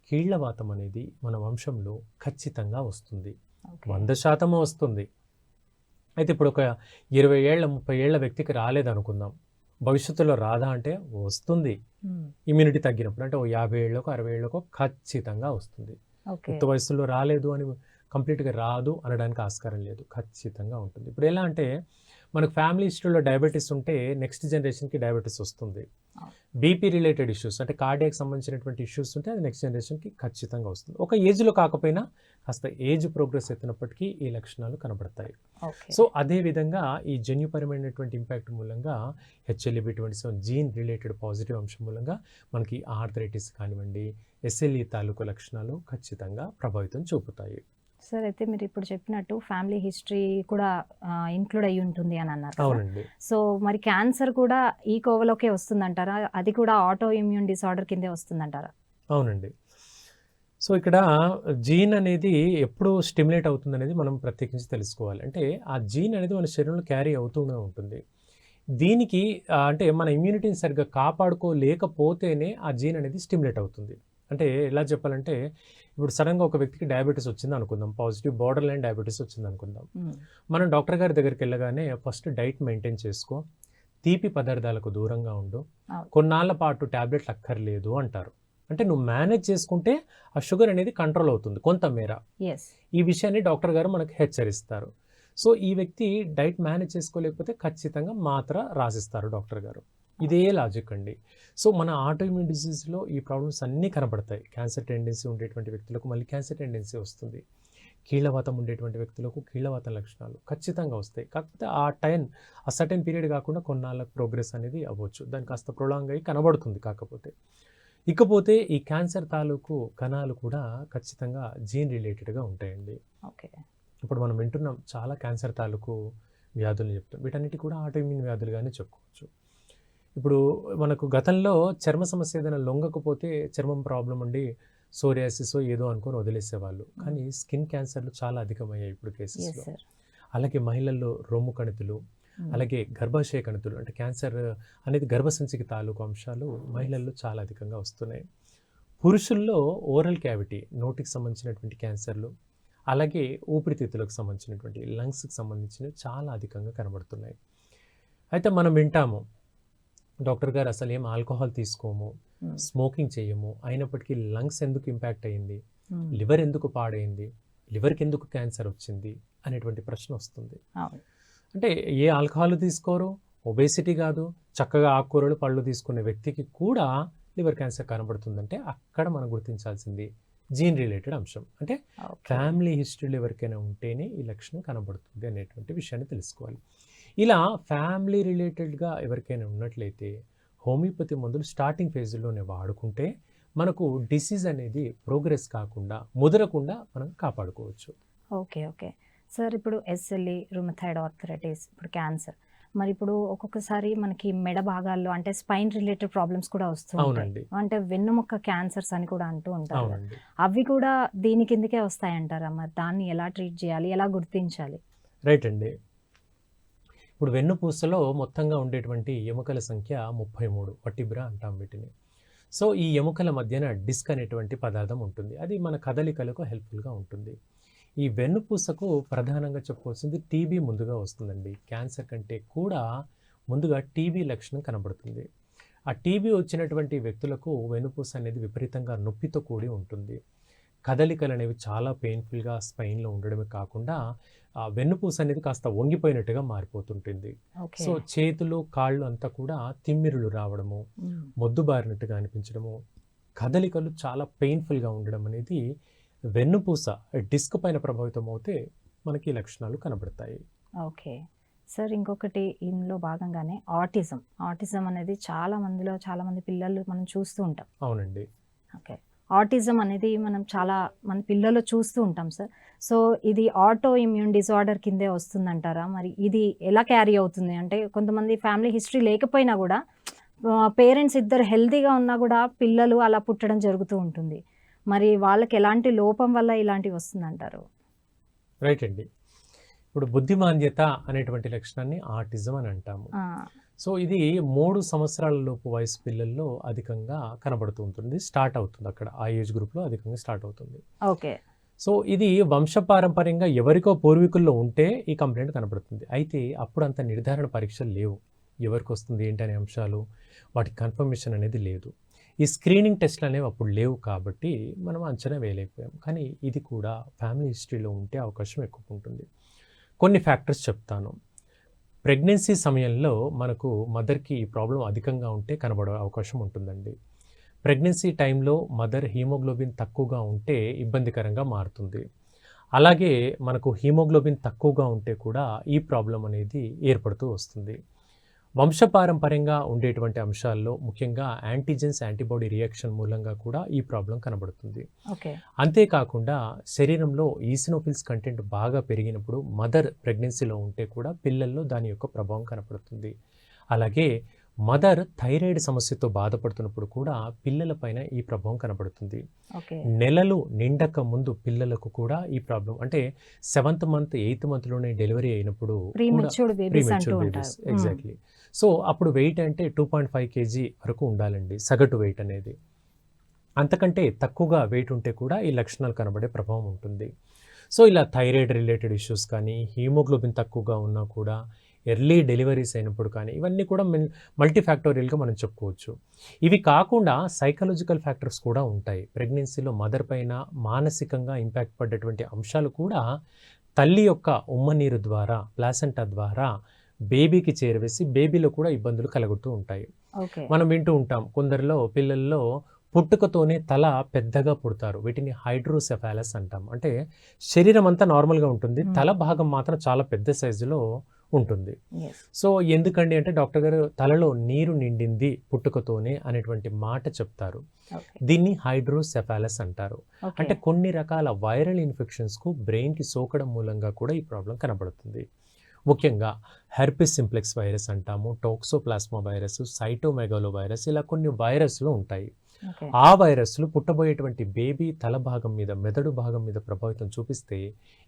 కీళ్లవాతం అనేది మన వంశంలో ఖచ్చితంగా వస్తుంది. ఓకే. 100% వస్తుంది. అయితే ఇప్పుడు ఒక 20 ఏళ్ళ 30 ఏళ్ల వ్యక్తికి రాలేదనుకుందాం, భవిష్యత్తులో రాదా అంటే వస్తుంది. ఇమ్యూనిటీ తగ్గినప్పుడు అంటే ఓ 50 ఏళ్ళకో 60 ఏళ్ళకో ఖచ్చితంగా వస్తుంది. ఓకే. యుక్త వయసులో రాలేదు అని కంప్లీట్గా రాదు అనడానికి ఆస్కారం లేదు, ఖచ్చితంగా ఉంటుంది. ఇప్పుడు ఎలా అంటే మనకు ఫ్యామిలీ హిస్టరీలో డయాబెటీస్ ఉంటే నెక్స్ట్ జనరేషన్కి డయాబెటీస్ వస్తుంది. బీపీ రిలేటెడ్ ఇష్యూస్ అంటే కార్డియాక్ సంబంధించినటువంటి ఇష్యూస్ ఉంటే అది నెక్స్ట్ జనరేషన్కి ఖచ్చితంగా వస్తుంది. ఒక ఏజ్లో కాకపోయినా కాస్త ఏజ్ ప్రోగ్రెస్ అవుతున్నప్పటికీ ఈ లక్షణాలు కనబడతాయి. ఓకే. సో అదేవిధంగా ఈ జన్యుపరమైనటువంటి ఇంపాక్ట్ మూలంగా HLA-B27 జీన్ రిలేటెడ్ పాజిటివ్ అంశం మూలంగా మనకి ఆర్థరైటిస్ కానివ్వండి, ఎస్ఎల్ఈ తాలూకు లక్షణాలు ఖచ్చితంగా ప్రభావితం చూపుతాయి. సార్ అయితే మీరు ఇప్పుడు చెప్పినట్టు ఫ్యామిలీ హిస్టరీ కూడా ఇంక్లూడ్ అయ్యి ఉంటుంది అని అన్నారు కదా. అవునండి. సో మరి క్యాన్సర్ కూడా ఈ కోవలోకే వస్తుందంటారా? అది కూడా ఆటో ఇమ్యూన్ డిసార్డర్ కిందే వస్తుందంటారా? అవునండి. సో ఇక్కడ జీన్ అనేది ఎప్పుడు స్టిమ్యులేట్ అవుతుంది అనేది మనం ప్రత్యేకించి తెలుసుకోవాలి. అంటే ఆ జీన్ అనేది మన శరీరంలో క్యారీ అవుతూనే ఉంటుంది. దీనికి అంటే మన ఇమ్యూనిటీని సరిగ్గా కాపాడుకోలేకపోతేనే ఆ జీన్ అనేది స్టిమ్యులేట్ అవుతుంది. అంటే ఎలా చెప్పాలంటే, ఇప్పుడు సడన్గా ఒక వ్యక్తికి డయాబెటీస్ వచ్చింది అనుకుందాం, పాజిటివ్ బార్డర్ లైన్ డయాబెటీస్ వచ్చింది అనుకుందాం. మనం డాక్టర్ గారి దగ్గరికి వెళ్ళగానే ఫస్ట్ డైట్ మెయింటైన్ చేసుకో, తీపి పదార్థాలకు దూరంగా ఉండు, కొన్నాళ్ళ పాటు ట్యాబ్లెట్లు అక్కర్లేదు అంటారు. అంటే నువ్వు మేనేజ్ చేసుకుంటే ఆ షుగర్ అనేది కంట్రోల్ అవుతుంది కొంతమేర. ఈ విషయాన్ని డాక్టర్ గారు మనకు హెచ్చరిస్తారు. సో ఈ వ్యక్తి డైట్ మేనేజ్ చేసుకోలేకపోతే ఖచ్చితంగా మాత్ర రాసిస్తారు డాక్టర్ గారు. ఇదే లాజిక్ అండి. సో మన ఆటోఇమ్యూన్ డిసీజ్లో ఈ ప్రాబ్లమ్స్ అన్నీ కనబడతాయి. క్యాన్సర్ టెండెన్సీ ఉండేటువంటి వ్యక్తులకు మళ్ళీ క్యాన్సర్ టెండెన్సీ వస్తుంది. కీళ్ళవాతం ఉండేటువంటి వ్యక్తులకు కీళ్ళవాతం లక్షణాలు ఖచ్చితంగా వస్తాయి. కాకపోతే ఆ సర్టెన్ పీరియడ్ కాకుండా కొన్నాళ్ళకు ప్రోగ్రెస్ అనేది అవ్వచ్చు, దానికి కాస్త ప్రొలాంగ్ అయ్యి కనబడుతుంది. ఇకపోతే ఈ క్యాన్సర్ తాలూకు కణాలు కూడా ఖచ్చితంగా జీన్ రిలేటెడ్గా ఉంటాయండి. ఇప్పుడు మనం వింటున్నాం చాలా క్యాన్సర్ తాలూకు వ్యాధులు చెప్తాం, వీటన్నిటి కూడా ఆటోఇమ్యూన్ వ్యాధులుగానే చెప్పుకోవచ్చు. ఇప్పుడు మనకు గతంలో చర్మ సమస్య ఏదైనా లొంగకపోతే చర్మం ప్రాబ్లం ఉండి సోరియాసిస్ ఏదో అనుకొని వదిలేసేవాళ్ళు, కానీ స్కిన్ క్యాన్సర్లు చాలా అధికమయ్యాయి ఇప్పుడు కేసెస్లో. అలాగే మహిళల్లో రొమ్ము కణితులు, అలాగే గర్భాశయ కణితులు, అంటే క్యాన్సర్ అనేది గర్భసంచికి తాలూకు అంశాలు మహిళల్లో చాలా అధికంగా వస్తున్నాయి. పురుషుల్లో ఓరల్ క్యావిటీ, నోటికి సంబంధించినటువంటి క్యాన్సర్లు, అలాగే ఊపిరితిత్తులకు సంబంధించినటువంటి లంగ్స్కి సంబంధించినవి చాలా అధికంగా కనబడుతున్నాయి. అయితే మనం వింటాము, డాక్టర్ గారు అసలు ఏం ఆల్కహాల్ తీసుకోము, స్మోకింగ్ చేయము, అయినప్పటికీ లంగ్స్ ఎందుకు ఇంపాక్ట్ అయ్యింది, లివర్ ఎందుకు పాడైంది, లివర్కి ఎందుకు క్యాన్సర్ వచ్చింది అనేటువంటి ప్రశ్న వస్తుంది. అంటే ఏ ఆల్కహాల్ తీసుకోరు, ఒబేసిటీ కాదు, చక్కగా ఆకుకూరలు పళ్ళు తీసుకునే వ్యక్తికి కూడా లివర్ క్యాన్సర్ కనబడుతుందంటే అక్కడ మనం గుర్తించాల్సింది జీన్ రిలేటెడ్ అంశం. అంటే ఫ్యామిలీ హిస్టరీలో ఎవరికైనా ఉంటేనే ఈ లక్షణం కనబడుతుంది అనేటువంటి విషయాన్ని తెలుసుకోవాలి. ఇలా ఫ్యామిలీ రిలేటెడ్గా ఎవరికైనా ఉన్నట్లయితే హోమియోపతి మందులు స్టార్టింగ్ ఫేజ్లోనే వాడుకుంటే మనకు డిసీజ్ అనేది ప్రోగ్రెస్ కాకుండా ముదరకుండా మనం కాపాడుకోవచ్చు. ఓకే సార్, ఇప్పుడు ఎస్ఎల్ఈ, రుమథాయిడ్ ఆర్థరైటిస్, ఇప్పుడు క్యాన్సర్, మరి ఇప్పుడు ఒక్కొక్కసారి మనకి మెడ భాగాల్లో అంటే స్పైన్ రిలేటెడ్ ప్రాబ్లమ్స్ కూడా వస్తుంటాయి, అంటే వెన్నుముక్క క్యాన్సర్స్ అని కూడా అంటూ ఉంటారు. అవి కూడా దీని కిందకే వస్తాయంటారా? మరి దాన్ని ఎలా ట్రీట్ చేయాలి, ఎలా గుర్తించాలి? రైట్ అండి. ఇప్పుడు వెన్నుపూసలో మొత్తంగా ఉండేటువంటి ఎముకల సంఖ్య 33, వర్టిబ్రా అంటాం వీటిని. సో ఈ ఎముకల మధ్యన డిస్క్ అనేటువంటి పదార్థం ఉంటుంది, అది మన కదలికలకు హెల్ప్ఫుల్గా ఉంటుంది. ఈ వెన్నుపూసకు ప్రధానంగా చెప్పుకోవాల్సింది టీబీ ముందుగా వస్తుందండి. క్యాన్సర్ కంటే కూడా ముందుగా టీబీ లక్షణం కనబడుతుంది. ఆ టీబీ వచ్చినటువంటి వ్యక్తులకు వెన్నుపూస అనేది విపరీతంగా నొప్పితో కూడి ఉంటుంది. కదలికలు అనేవి చాలా పెయిన్ఫుల్గా స్పైన్లో ఉండడమే కాకుండా ఆ వెన్నుపూస అనేది కాస్త వంగిపోయినట్టుగా మారిపోతుంటుంది. సో చేతులు కాళ్ళు అంతా కూడా తిమ్మిరులు రావడము, మొద్దుబారినట్టుగా అనిపించడము, కదలికలు చాలా పెయిన్ఫుల్గా ఉండడం అనేది వెన్నుపూస డిస్క్ పైన ప్రభావితం అవుతే మనకి లక్షణాలు కనబడతాయి. ఓకే సార్, ఇంకొకటి ఇందులో భాగంగానే ఆటిజం అనేది చాలా మంది పిల్లలు మనం చూస్తూ ఉంటాం. అవునండి. ఓకే, ఆటిజం అనేది మనం చాలా మన పిల్లలు చూస్తూ ఉంటాం సార్. సో ఇది ఆటో ఇమ్యూన్ డిజార్డర్ కిందే వస్తుందంటారా? మరి ఇది ఎలా క్యారీ అవుతుంది? అంటే కొంతమంది ఫ్యామిలీ హిస్టరీ లేకపోయినా కూడా పేరెంట్స్ ఇద్దరు హెల్తీగా ఉన్నా కూడా పిల్లలు అలా పుట్టడం జరుగుతూ ఉంటుంది. మరి వాళ్ళకి ఎలాంటి లోపం వల్ల ఇలాంటివి వస్తుందంటారు? రైట్ అండి. ఇప్పుడు బుద్ధిమాంద్యత అనేటువంటి లక్షణాన్ని ఆటిజం అని అంటాము. సో ఇది 3 సంవత్సరాల లోపు వయసు పిల్లల్లో అధికంగా కనబడుతూ ఉంటుంది, స్టార్ట్ అవుతుంది అక్కడ, ఆ ఏజ్ గ్రూప్లో అధికంగా స్టార్ట్ అవుతుంది. ఓకే. సో ఇది వంశపారంపర్యంగా ఎవరికో పూర్వీకుల్లో ఉంటే ఈ కంప్లైంట్ కనబడుతుంది. అయితే అప్పుడు అంత నిర్ధారణ పరీక్షలు లేవు, ఎవరికి వస్తుంది ఏంటనే అంశాలు వాటి కన్ఫర్మేషన్ అనేది లేదు. ఈ స్క్రీనింగ్ టెస్ట్లు అనేవి అప్పుడు లేవు కాబట్టి మనం అంచనా వేయలేకపోయాం. కానీ ఇది కూడా ఫ్యామిలీ హిస్టరీలో ఉంటే అవకాశం ఎక్కువ ఉంటుంది. కొన్ని ఫ్యాక్టర్స్ చెప్తాను. ప్రెగ్నెన్సీ సమయంలో మనకు మదర్కి ఈ ప్రాబ్లం అధికంగా ఉంటే కనబడే అవకాశం ఉంటుందండి. ప్రెగ్నెన్సీ టైంలో మదర్ హీమోగ్లోబిన్ తక్కువగా ఉంటే ఇబ్బందికరంగా మారుతుంది. అలాగే మనకు హీమోగ్లోబిన్ తక్కువగా ఉంటే కూడా ఈ ప్రాబ్లం అనేది ఏర్పడుతూ వస్తుంది. వంశపారంపర్యంగా ఉండేటువంటి అంశాల్లో ముఖ్యంగా యాంటీజెన్స్ యాంటీబాడీ రియాక్షన్ మూలంగా కూడా ఈ ప్రాబ్లం కనబడుతుంది. అంతేకాకుండా శరీరంలో ఈసినోఫిల్స్ కంటెంట్ బాగా పెరిగినప్పుడు మదర్ ప్రెగ్నెన్సీలో ఉంటే కూడా పిల్లల్లో దాని యొక్క ప్రభావం కనబడుతుంది. అలాగే మదర్ థైరాయిడ్ సమస్యతో బాధపడుతున్నప్పుడు కూడా పిల్లలపైన ఈ ప్రభావం కనబడుతుంది. నెలలు నిండక ముందు పిల్లలకు కూడా ఈ ప్రాబ్లం, అంటే 7th మంత్ 8th మంత్లోనే డెలివరీ అయినప్పుడు ఎగ్జాక్ట్లీ. సో అప్పుడు వెయిట్ అంటే 2.5 కేజీ వరకు ఉండాలండి సగటు వెయిట్ అనేది. అంతకంటే తక్కువగా వెయిట్ ఉంటే కూడా ఈ లక్షణాలు కనబడే ప్రభావం ఉంటుంది. సో ఇలా థైరాయిడ్ రిలేటెడ్ ఇష్యూస్ కానీ, హీమోగ్లోబిన్ తక్కువగా ఉన్నా కూడా, ఎర్లీ డెలివరీస్ అయినప్పుడు కానీ, ఇవన్నీ కూడా మల్టీఫ్యాక్టోరియల్గా మనం చెప్పుకోవచ్చు. ఇవి కాకుండా సైకలాజికల్ ఫ్యాక్టర్స్ కూడా ఉంటాయి. ప్రెగ్నెన్సీలో మదర్ పైన మానసికంగా ఇంపాక్ట్ పడ్డటువంటి అంశాలు కూడా తల్లి యొక్క ఉమ్మనీరు ద్వారా, ప్లాసెంటా ద్వారా బేబీకి చేరవేసి బేబీలో కూడా ఇబ్బందులు కలుగుతూ ఉంటాయి. ఓకే. మనం వింటూ ఉంటాం కొందరిలో పిల్లల్లో పుట్టుకతోనే తల పెద్దగా పుడతారు. వీటిని హైడ్రోసెఫాలస్ అంటాం. అంటే శరీరం అంతా నార్మల్గా ఉంటుంది, తల భాగం మాత్రం చాలా పెద్ద సైజులో ఉంటుంది. Yes. సో ఎందుకండి అంటే డాక్టర్ గారు తలలో నీరు నిండింది పుట్టుకతోనే అనేటువంటి మాట చెప్తారు. Okay. దీన్ని హైడ్రోసెఫాలస్ అంటారు. Okay. అంటే కొన్ని రకాల వైరల్ ఇన్ఫెక్షన్స్కు బ్రెయిన్కి సోకడం మూలంగా కూడా ఈ ప్రాబ్లం కనబడుతుంది. ముఖ్యంగా హెర్పిస్ సింప్లెక్స్ వైరస్ అంటాము, టోక్సోప్లాస్మా వైరస్, సైటోమెగాలో వైరస్, ఇలా కొన్ని వైరస్లు ఉంటాయి. Okay. ఆ వైరస్లు పుట్టబోయేటువంటి బేబీ తల భాగం మీద, మెదడు భాగం మీద ప్రభావితం చూపిస్తే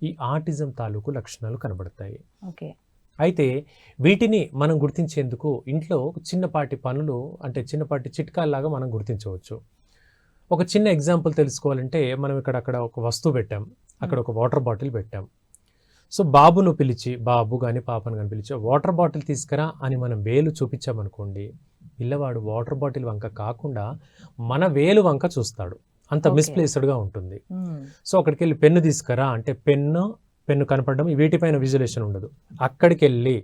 ఈ ఆటిజం తాలూకు లక్షణాలు కనబడతాయి. Okay. అయితే వీటిని మనం గుర్తించేందుకు ఇంట్లో చిన్నపాటి పనులు, అంటే చిన్నపాటి చిట్కాల్లాగా మనం గుర్తించవచ్చు. ఒక చిన్న ఎగ్జాంపుల్ తెలుసుకోవాలంటే, మనం అక్కడ ఒక వస్తువు పెట్టాం, అక్కడ ఒక వాటర్ బాటిల్ పెట్టాం. సో బాబును పిలిచి, బాబు కానీ పాపను కానీ పిలిచి వాటర్ బాటిల్ తీసుకురా అని మనం వేలు చూపించామనుకోండి, పిల్లవాడు వాటర్ బాటిల్ వంక కాకుండా మన వేలు వంక చూస్తాడు. అంత Okay. మిస్ప్లేస్డ్గా ఉంటుంది. Mm. సో అక్కడికి వెళ్ళి పెన్ను తీసుకురా అంటే పెన్ను కనపడడం, వీటిపైన విజులేషన్ ఉండదు. అక్కడికి వెళ్ళి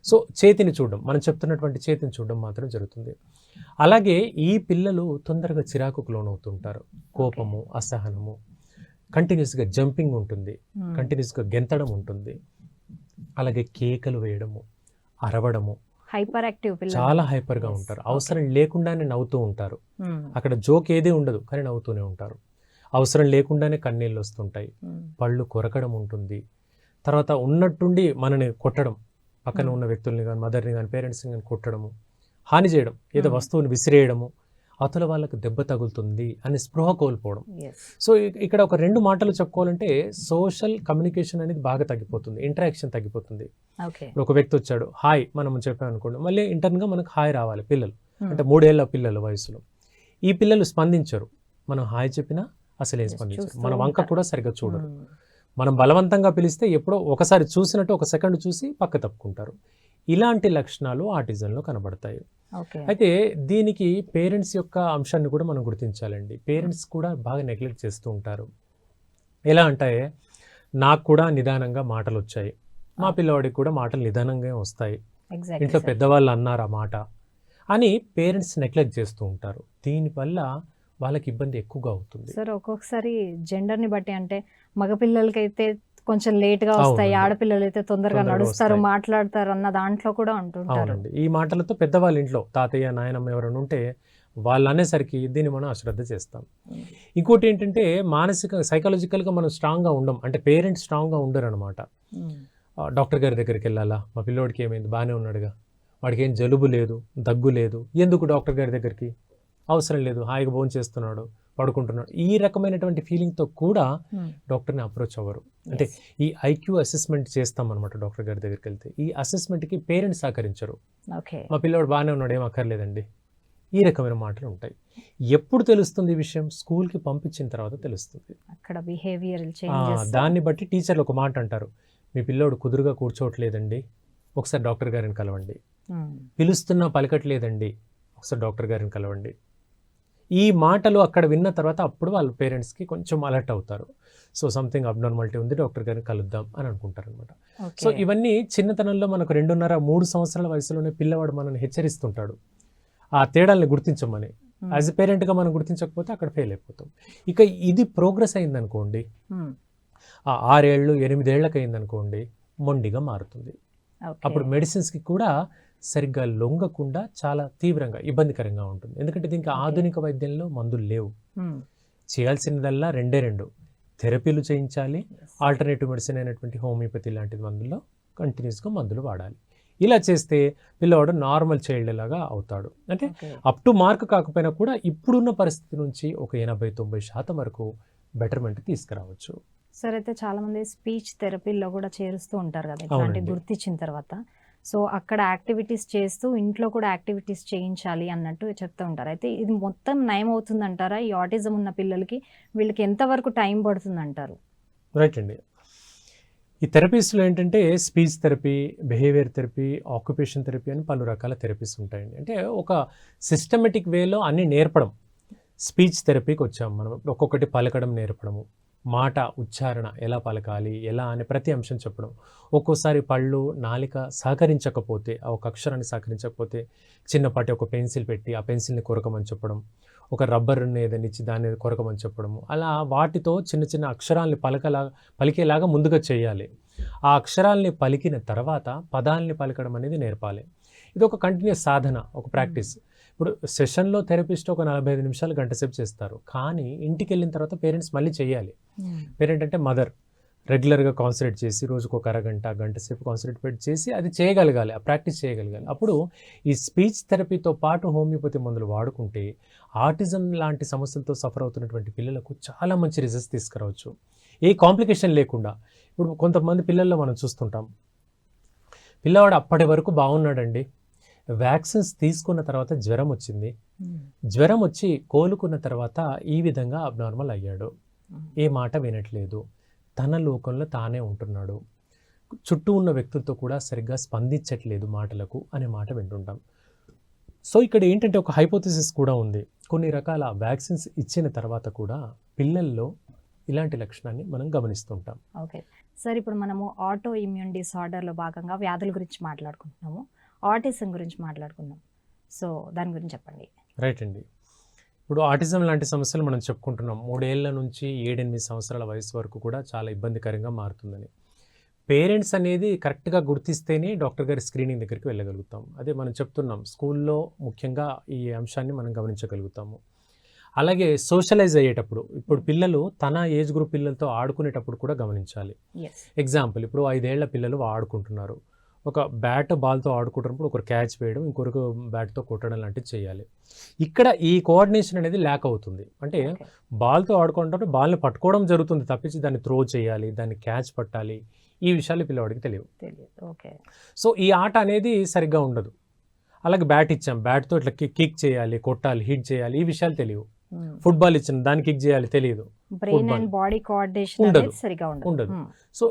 సో చేతిని చూడడం, మనం చెప్తున్నటువంటి చేతిని చూడడం మాత్రం జరుగుతుంది. అలాగే ఈ పిల్లలు తొందరగా చిరాకుకు లోనవుతుంటారు. కోపము, అసహనము, కంటిన్యూస్గా జంపింగ్ ఉంటుంది, Mm. కంటిన్యూస్గా గెంతడం ఉంటుంది. అలాగే కేకలు వేయడము, అరవడము, హైపర్ యాక్టివ్ పిల్లలు. చాలా హైపర్గా Yes. ఉంటారు. Okay. అవసరం లేకుండానే నవ్వుతూ ఉంటారు. Mm. అక్కడ జోక్ ఏదే ఉండదు, కానీ నవ్వుతూనే ఉంటారు. అవసరం లేకుండానే కన్నీళ్ళు వస్తుంటాయి. Mm. పళ్ళు కొరకడం ఉంటుంది. తర్వాత ఉన్నట్టుండి మనని కొట్టడం, పక్కన ఉన్న వ్యక్తుల్ని కానీ, మదర్ని కానీ, పేరెంట్స్ని కానీ కొట్టడము, హాని చేయడం, ఏదో వస్తువుని విసిరేయడము, అవతల వాళ్ళకు దెబ్బ తగులుతుంది అని స్పృహ కోల్పోవడం. Yes. సో ఇక్కడ ఒక 2 మాటలు చెప్పుకోవాలంటే, సోషల్ కమ్యూనికేషన్ అనేది బాగా తగ్గిపోతుంది, ఇంటరాక్షన్ తగ్గిపోతుంది. Okay. ఇప్పుడు ఒక వ్యక్తి వచ్చాడు, హాయ్ మనం చెప్పాం అనుకోండి, మళ్ళీ ఇంటర్న్గా మనకు హాయ్ రావాలి పిల్లలు, Mm. అంటే 3 ఏళ్ల పిల్లల వయసులో. ఈ పిల్లలు స్పందించరు. మనం హాయ్ చెప్పినా అసలు ఏం Yes, స్పందించరు. చూస్తూ మన వంక ఉంటారు. కూడా సరిగ్గా చూడరు. Mm. మనం బలవంతంగా పిలిస్తే ఎప్పుడో ఒకసారి చూసినట్టు ఒక సెకండ్ చూసి పక్క తప్పుకుంటారు. ఇలాంటి లక్షణాలు ఆటిజంలో కనబడతాయి. Okay. అయితే దీనికి పేరెంట్స్ యొక్క అంశాన్ని కూడా మనం గుర్తించాలండి. పేరెంట్స్ కూడా బాగా నెగ్లెక్ట్ చేస్తూ ఉంటారు. ఎలా అంటే, నాకు కూడా నిదానంగా మాటలు వచ్చాయి, మా పిల్లవాడికి కూడా మాటలు నిదానంగా వస్తాయి, Exactly, ఇంట్లో sir. పెద్దవాళ్ళు అన్నారు ఆ మాట అని పేరెంట్స్ నెగ్లెక్ట్ చేస్తూ ఉంటారు. దీనివల్ల వాళ్ళకి ఇబ్బంది ఎక్కువగా అవుతుంది. సార్ ఒక్కొక్కసారి జెండర్ని బట్టి, అంటే మగపిల్లలకైతే కొంచెం లేట్గా వస్తాయి, అవునండి. ఆడపిల్లలు అయితే తొందరగా తొందరగా నడుస్తారు, వస్తాయి. మాట్లాడతారు అన్న దాంట్లో కూడా అంటుంటారు. అవునండి. ఈ మాటలతో పెద్దవాళ్ళ ఇంట్లో తాతయ్య, నాయనమ్మ ఎవరైనా ఉంటే వాళ్ళు అనేసరికి దీన్ని మనం అశ్రద్ధ చేస్తాం. Mm. ఇంకోటి ఏంటంటే, సైకాలజికల్గా మనం స్ట్రాంగ్గా ఉండం, అంటే పేరెంట్స్ స్ట్రాంగ్గా ఉండరు అనమాట. Mm. డాక్టర్ గారి దగ్గరికి వెళ్ళాలా, మా పిల్లోడికి ఏమైంది, బాగానే ఉన్నాడుగా, వాడికి ఏం జలుబు లేదు, దగ్గు లేదు, ఎందుకు డాక్టర్ గారి దగ్గరికి, అవసరం లేదు, హాయిగా భోజనం చేస్తున్నాడు, పడుకుంటున్నాడు, ఈ రకమైనటువంటి ఫీలింగ్తో కూడా Mm. డాక్టర్ని అప్రోచ్ అవ్వరు. అంటే Yes. ఈ ఐక్యూ అసెస్మెంట్ చేస్తాం అనమాట డాక్టర్ గారి దగ్గరికి వెళ్తే. ఈ అసెస్మెంట్కి పేరెంట్స్ సహకరించరు. Okay. మా పిల్లోడు బాగానే ఉన్నాడు, ఏం అక్కర్లేదండి, ఈ రకమైన మాటలు ఉంటాయి. ఎప్పుడు తెలుస్తుంది ఈ విషయం? స్కూల్కి పంపించిన తర్వాత తెలుస్తుంది. అక్కడ బిహేవియరల్ ఆ, చేంజెస్. దాన్ని బట్టి టీచర్లు ఒక మాట అంటారు, మీ పిల్లోడు కుదురుగా కూర్చోవట్లేదండి, ఒకసారి డాక్టర్ గారిని కలవండి, పిలుస్తున్నా పలకట్లేదండి, ఒకసారి డాక్టర్ గారిని కలవండి. ఈ మాటలు అక్కడ విన్న తర్వాత అప్పుడు వాళ్ళ పేరెంట్స్కి కొంచెం అలర్ట్ అవుతారు. సో సంథింగ్ అబ్నార్మాలిటీ ఉంది, డాక్టర్ గారిని కలుద్దాం అని అనుకుంటారు అనమాట. సో ఇవన్నీ చిన్నతనంలో మనకు 2.5-3 సంవత్సరాల వయసులోనే పిల్లవాడు మనల్ని హెచ్చరిస్తుంటాడు ఆ తేడాల్ని గుర్తించమని. యాజ్ ఎ పేరెంట్గా మనం గుర్తించకపోతే అక్కడ ఫెయిల్ అయిపోతాం. ఇక ఇది ప్రోగ్రెస్ అయిందనుకోండి, 6 ఏళ్ళు 8 ఏళ్ళకి అయిందనుకోండి, మొండిగా మారుతుంది. అప్పుడు మెడిసిన్స్కి కూడా సరిగ్గా లొంగకుండా చాలా తీవ్రంగా ఇబ్బందికరంగా ఉంటుంది. ఎందుకంటే దీనికి ఆధునిక వైద్యంలో మందులు లేవు. చేయాల్సినదల్లా 2 థెరపీలు చేయించాలి, ఆల్టర్నేటివ్ మెడిసిన్ అయినటువంటి హోమియోపతి లాంటి మందుల్లో కంటిన్యూస్గా మందులు వాడాలి. ఇలా చేస్తే పిల్లవాడు నార్మల్ చైల్డ్ లాగా అవుతాడు. అంటే అప్ టు మార్క్ కాకపోయినా కూడా ఇప్పుడున్న పరిస్థితి నుంచి ఒక 80-90% వరకు బెటర్మెంట్ తీసుకురావచ్చు. సార్ అయితే చాలా మంది స్పీచ్ థెరపీలో కూడా చేరుస్తూ ఉంటారు కదా, ఇట్లాంటి అవునండి. గుర్తించిన తర్వాత. సో అక్కడ యాక్టివిటీస్ చేస్తూ ఇంట్లో కూడా యాక్టివిటీస్ చేయించాలి అన్నట్టు చెప్తూ ఉంటారు. అయితే ఇది మొత్తం నయం అవుతుందంటారా? ఈ ఆటిజం ఉన్న పిల్లలకి వీళ్ళకి ఎంతవరకు టైం పడుతుందంటారు? రైట్ అండి. ఈ థెరపీస్లో ఏంటంటే speech therapy, behaviour therapy, occupation therapy అని పలు రకాల థెరపీస్ ఉంటాయండి. అంటే ఒక సిస్టమేటిక్ వేలో అన్నీ నేర్పడం. స్పీచ్ థెరపీకి వచ్చాం మనం. ఒక్కొక్కటి పలకడం నేర్పడము, మాట ఉచ్చారణ ఎలా పలకాలి, ఎలా అని ప్రతి అంశం చెప్పడం. ఒక్కోసారి పళ్ళు, నాలిక సహకరించకపోతే, ఆ ఒక అక్షరాన్ని సహకరించకపోతే చిన్నపాటి ఒక పెన్సిల్ పెట్టి ఆ పెన్సిల్ని కొరకమని చెప్పడం, ఒక రబ్బర్ని ఏదైనా ఇచ్చి దాన్ని కొరకమని చెప్పడము. అలా వాటితో చిన్న చిన్న అక్షరాల్ని పలికేలాగా ముందుగా చేయాలి. ఆ అక్షరాల్ని పలికిన తర్వాత పదాల్ని పలకడం అనేది నేర్పాలి. ఇది ఒక కంటిన్యూస్ సాధన, ఒక ప్రాక్టీస్. ఇప్పుడు సెషన్లో థెరపిస్ట్ ఒక 45 నిమిషాలు, గంట సేపు చేస్తారు. కానీ ఇంటికి వెళ్ళిన తర్వాత పేరెంట్స్ మళ్ళీ చేయాలి. పేరెంట్ అంటే మదర్ రెగ్యులర్గా కాన్సన్ట్రేట్ చేసి రోజుకు ఒక అరగంట, గంట సేపు కాన్సన్ట్రేట్ చేసి అది చేయగలగాలి, ఆ ప్రాక్టీస్ చేయగలగాలి. అప్పుడు ఈ స్పీచ్ థెరపీతో పాటు హోమియోపతి మందులు వాడుకుంటే ఆటిజం లాంటి సమస్యలతో సఫర్ అవుతున్నటువంటి పిల్లలకు చాలా మంచి రిజల్ట్స్ తీసుకురావచ్చు, ఏ కాంప్లికేషన్ లేకుండా. ఇప్పుడు కొంతమంది పిల్లల్లో మనం చూస్తుంటాం, పిల్లవాడు అప్పటి వరకు బాగున్నాడండి, వ్యాక్సిన్స్ తీసుకున్న తర్వాత జ్వరం వచ్చింది, జ్వరం వచ్చి కోలుకున్న తర్వాత ఈ విధంగా అబ్నార్మల్ అయ్యాడు, ఏ మాట వినట్లేదు, తన లోకంలో తానే ఉంటున్నాడు, చుట్టూ ఉన్న వ్యక్తులతో కూడా సరిగ్గా స్పందించట్లేదు మాటలకు అనే మాట వింటుంటాం. సో ఇక్కడ ఏంటంటే ఒక హైపోథెసిస్ కూడా ఉంది. కొన్ని రకాల వ్యాక్సిన్స్ ఇచ్చిన తర్వాత కూడా పిల్లల్లో ఇలాంటి లక్షణాన్ని మనం గమనిస్తుంటాం. ఓకే సార్, ఇప్పుడు మనము ఆటో ఇమ్యూన్ డిసార్డర్లో భాగంగా వ్యాధుల గురించి మాట్లాడుకుంటున్నాము, ఆటిజం గురించి మాట్లాడుకుందాం. సో దాని గురించి చెప్పండి. రైట్ అండి. ఇప్పుడు ఆటిజం లాంటి సమస్యలు మనం చెప్పుకుంటున్నాం. 3 ఏళ్ల నుంచి 7-8 సంవత్సరాల వయసు వరకు కూడా చాలా ఇబ్బందికరంగా మారుతుందని. పేరెంట్స్ అనేది కరెక్ట్గా గుర్తిస్తేనే డాక్టర్ గారి స్క్రీనింగ్ దగ్గరికి వెళ్ళగలుగుతాం. అదే మనం చెప్తున్నాం, స్కూల్లో ముఖ్యంగా ఈ అంశాన్ని మనం గమనించగలుగుతాము. అలాగే సోషలైజ్ అయ్యేటప్పుడు, ఇప్పుడు పిల్లలు తన ఏజ్ గ్రూప్ పిల్లలతో ఆడుకునేటప్పుడు కూడా గమనించాలి. ఎగ్జాంపుల్, ఇప్పుడు 5 ఏళ్ల పిల్లలు ఆడుకుంటున్నారు, ఒక బ్యాట్ బాల్తో ఆడుకుంటున్నప్పుడు ఒకరు క్యాచ్ వేయడం, ఇంకొకరు బ్యాట్తో కొట్టడం లాంటివి చేయాలి. ఇక్కడ ఈ కోఆర్డినేషన్ అనేది ల్యాక్ అవుతుంది. అంటే బాల్తో ఆడుకుంటే బాల్ని పట్టుకోవడం జరుగుతుంది తప్పించి దాన్ని త్రో చేయాలి, దాన్ని క్యాచ్ పట్టాలి, ఈ విషయాలు పిల్లవాడికి తెలియవు. సో ఈ ఆట అనేది సరిగ్గా ఉండదు. అలాగే బ్యాట్ ఇచ్చాం, బ్యాట్తో ఇట్లా కిక్ చేయాలి, కొట్టాలి, హిట్ చేయాలి, ఈ విషయాలు తెలియవు. ఫుట్బాల్ ఇచ్చిన దాన్ని కిక్ చేయాలి, తెలియదు. ఉండదు. సో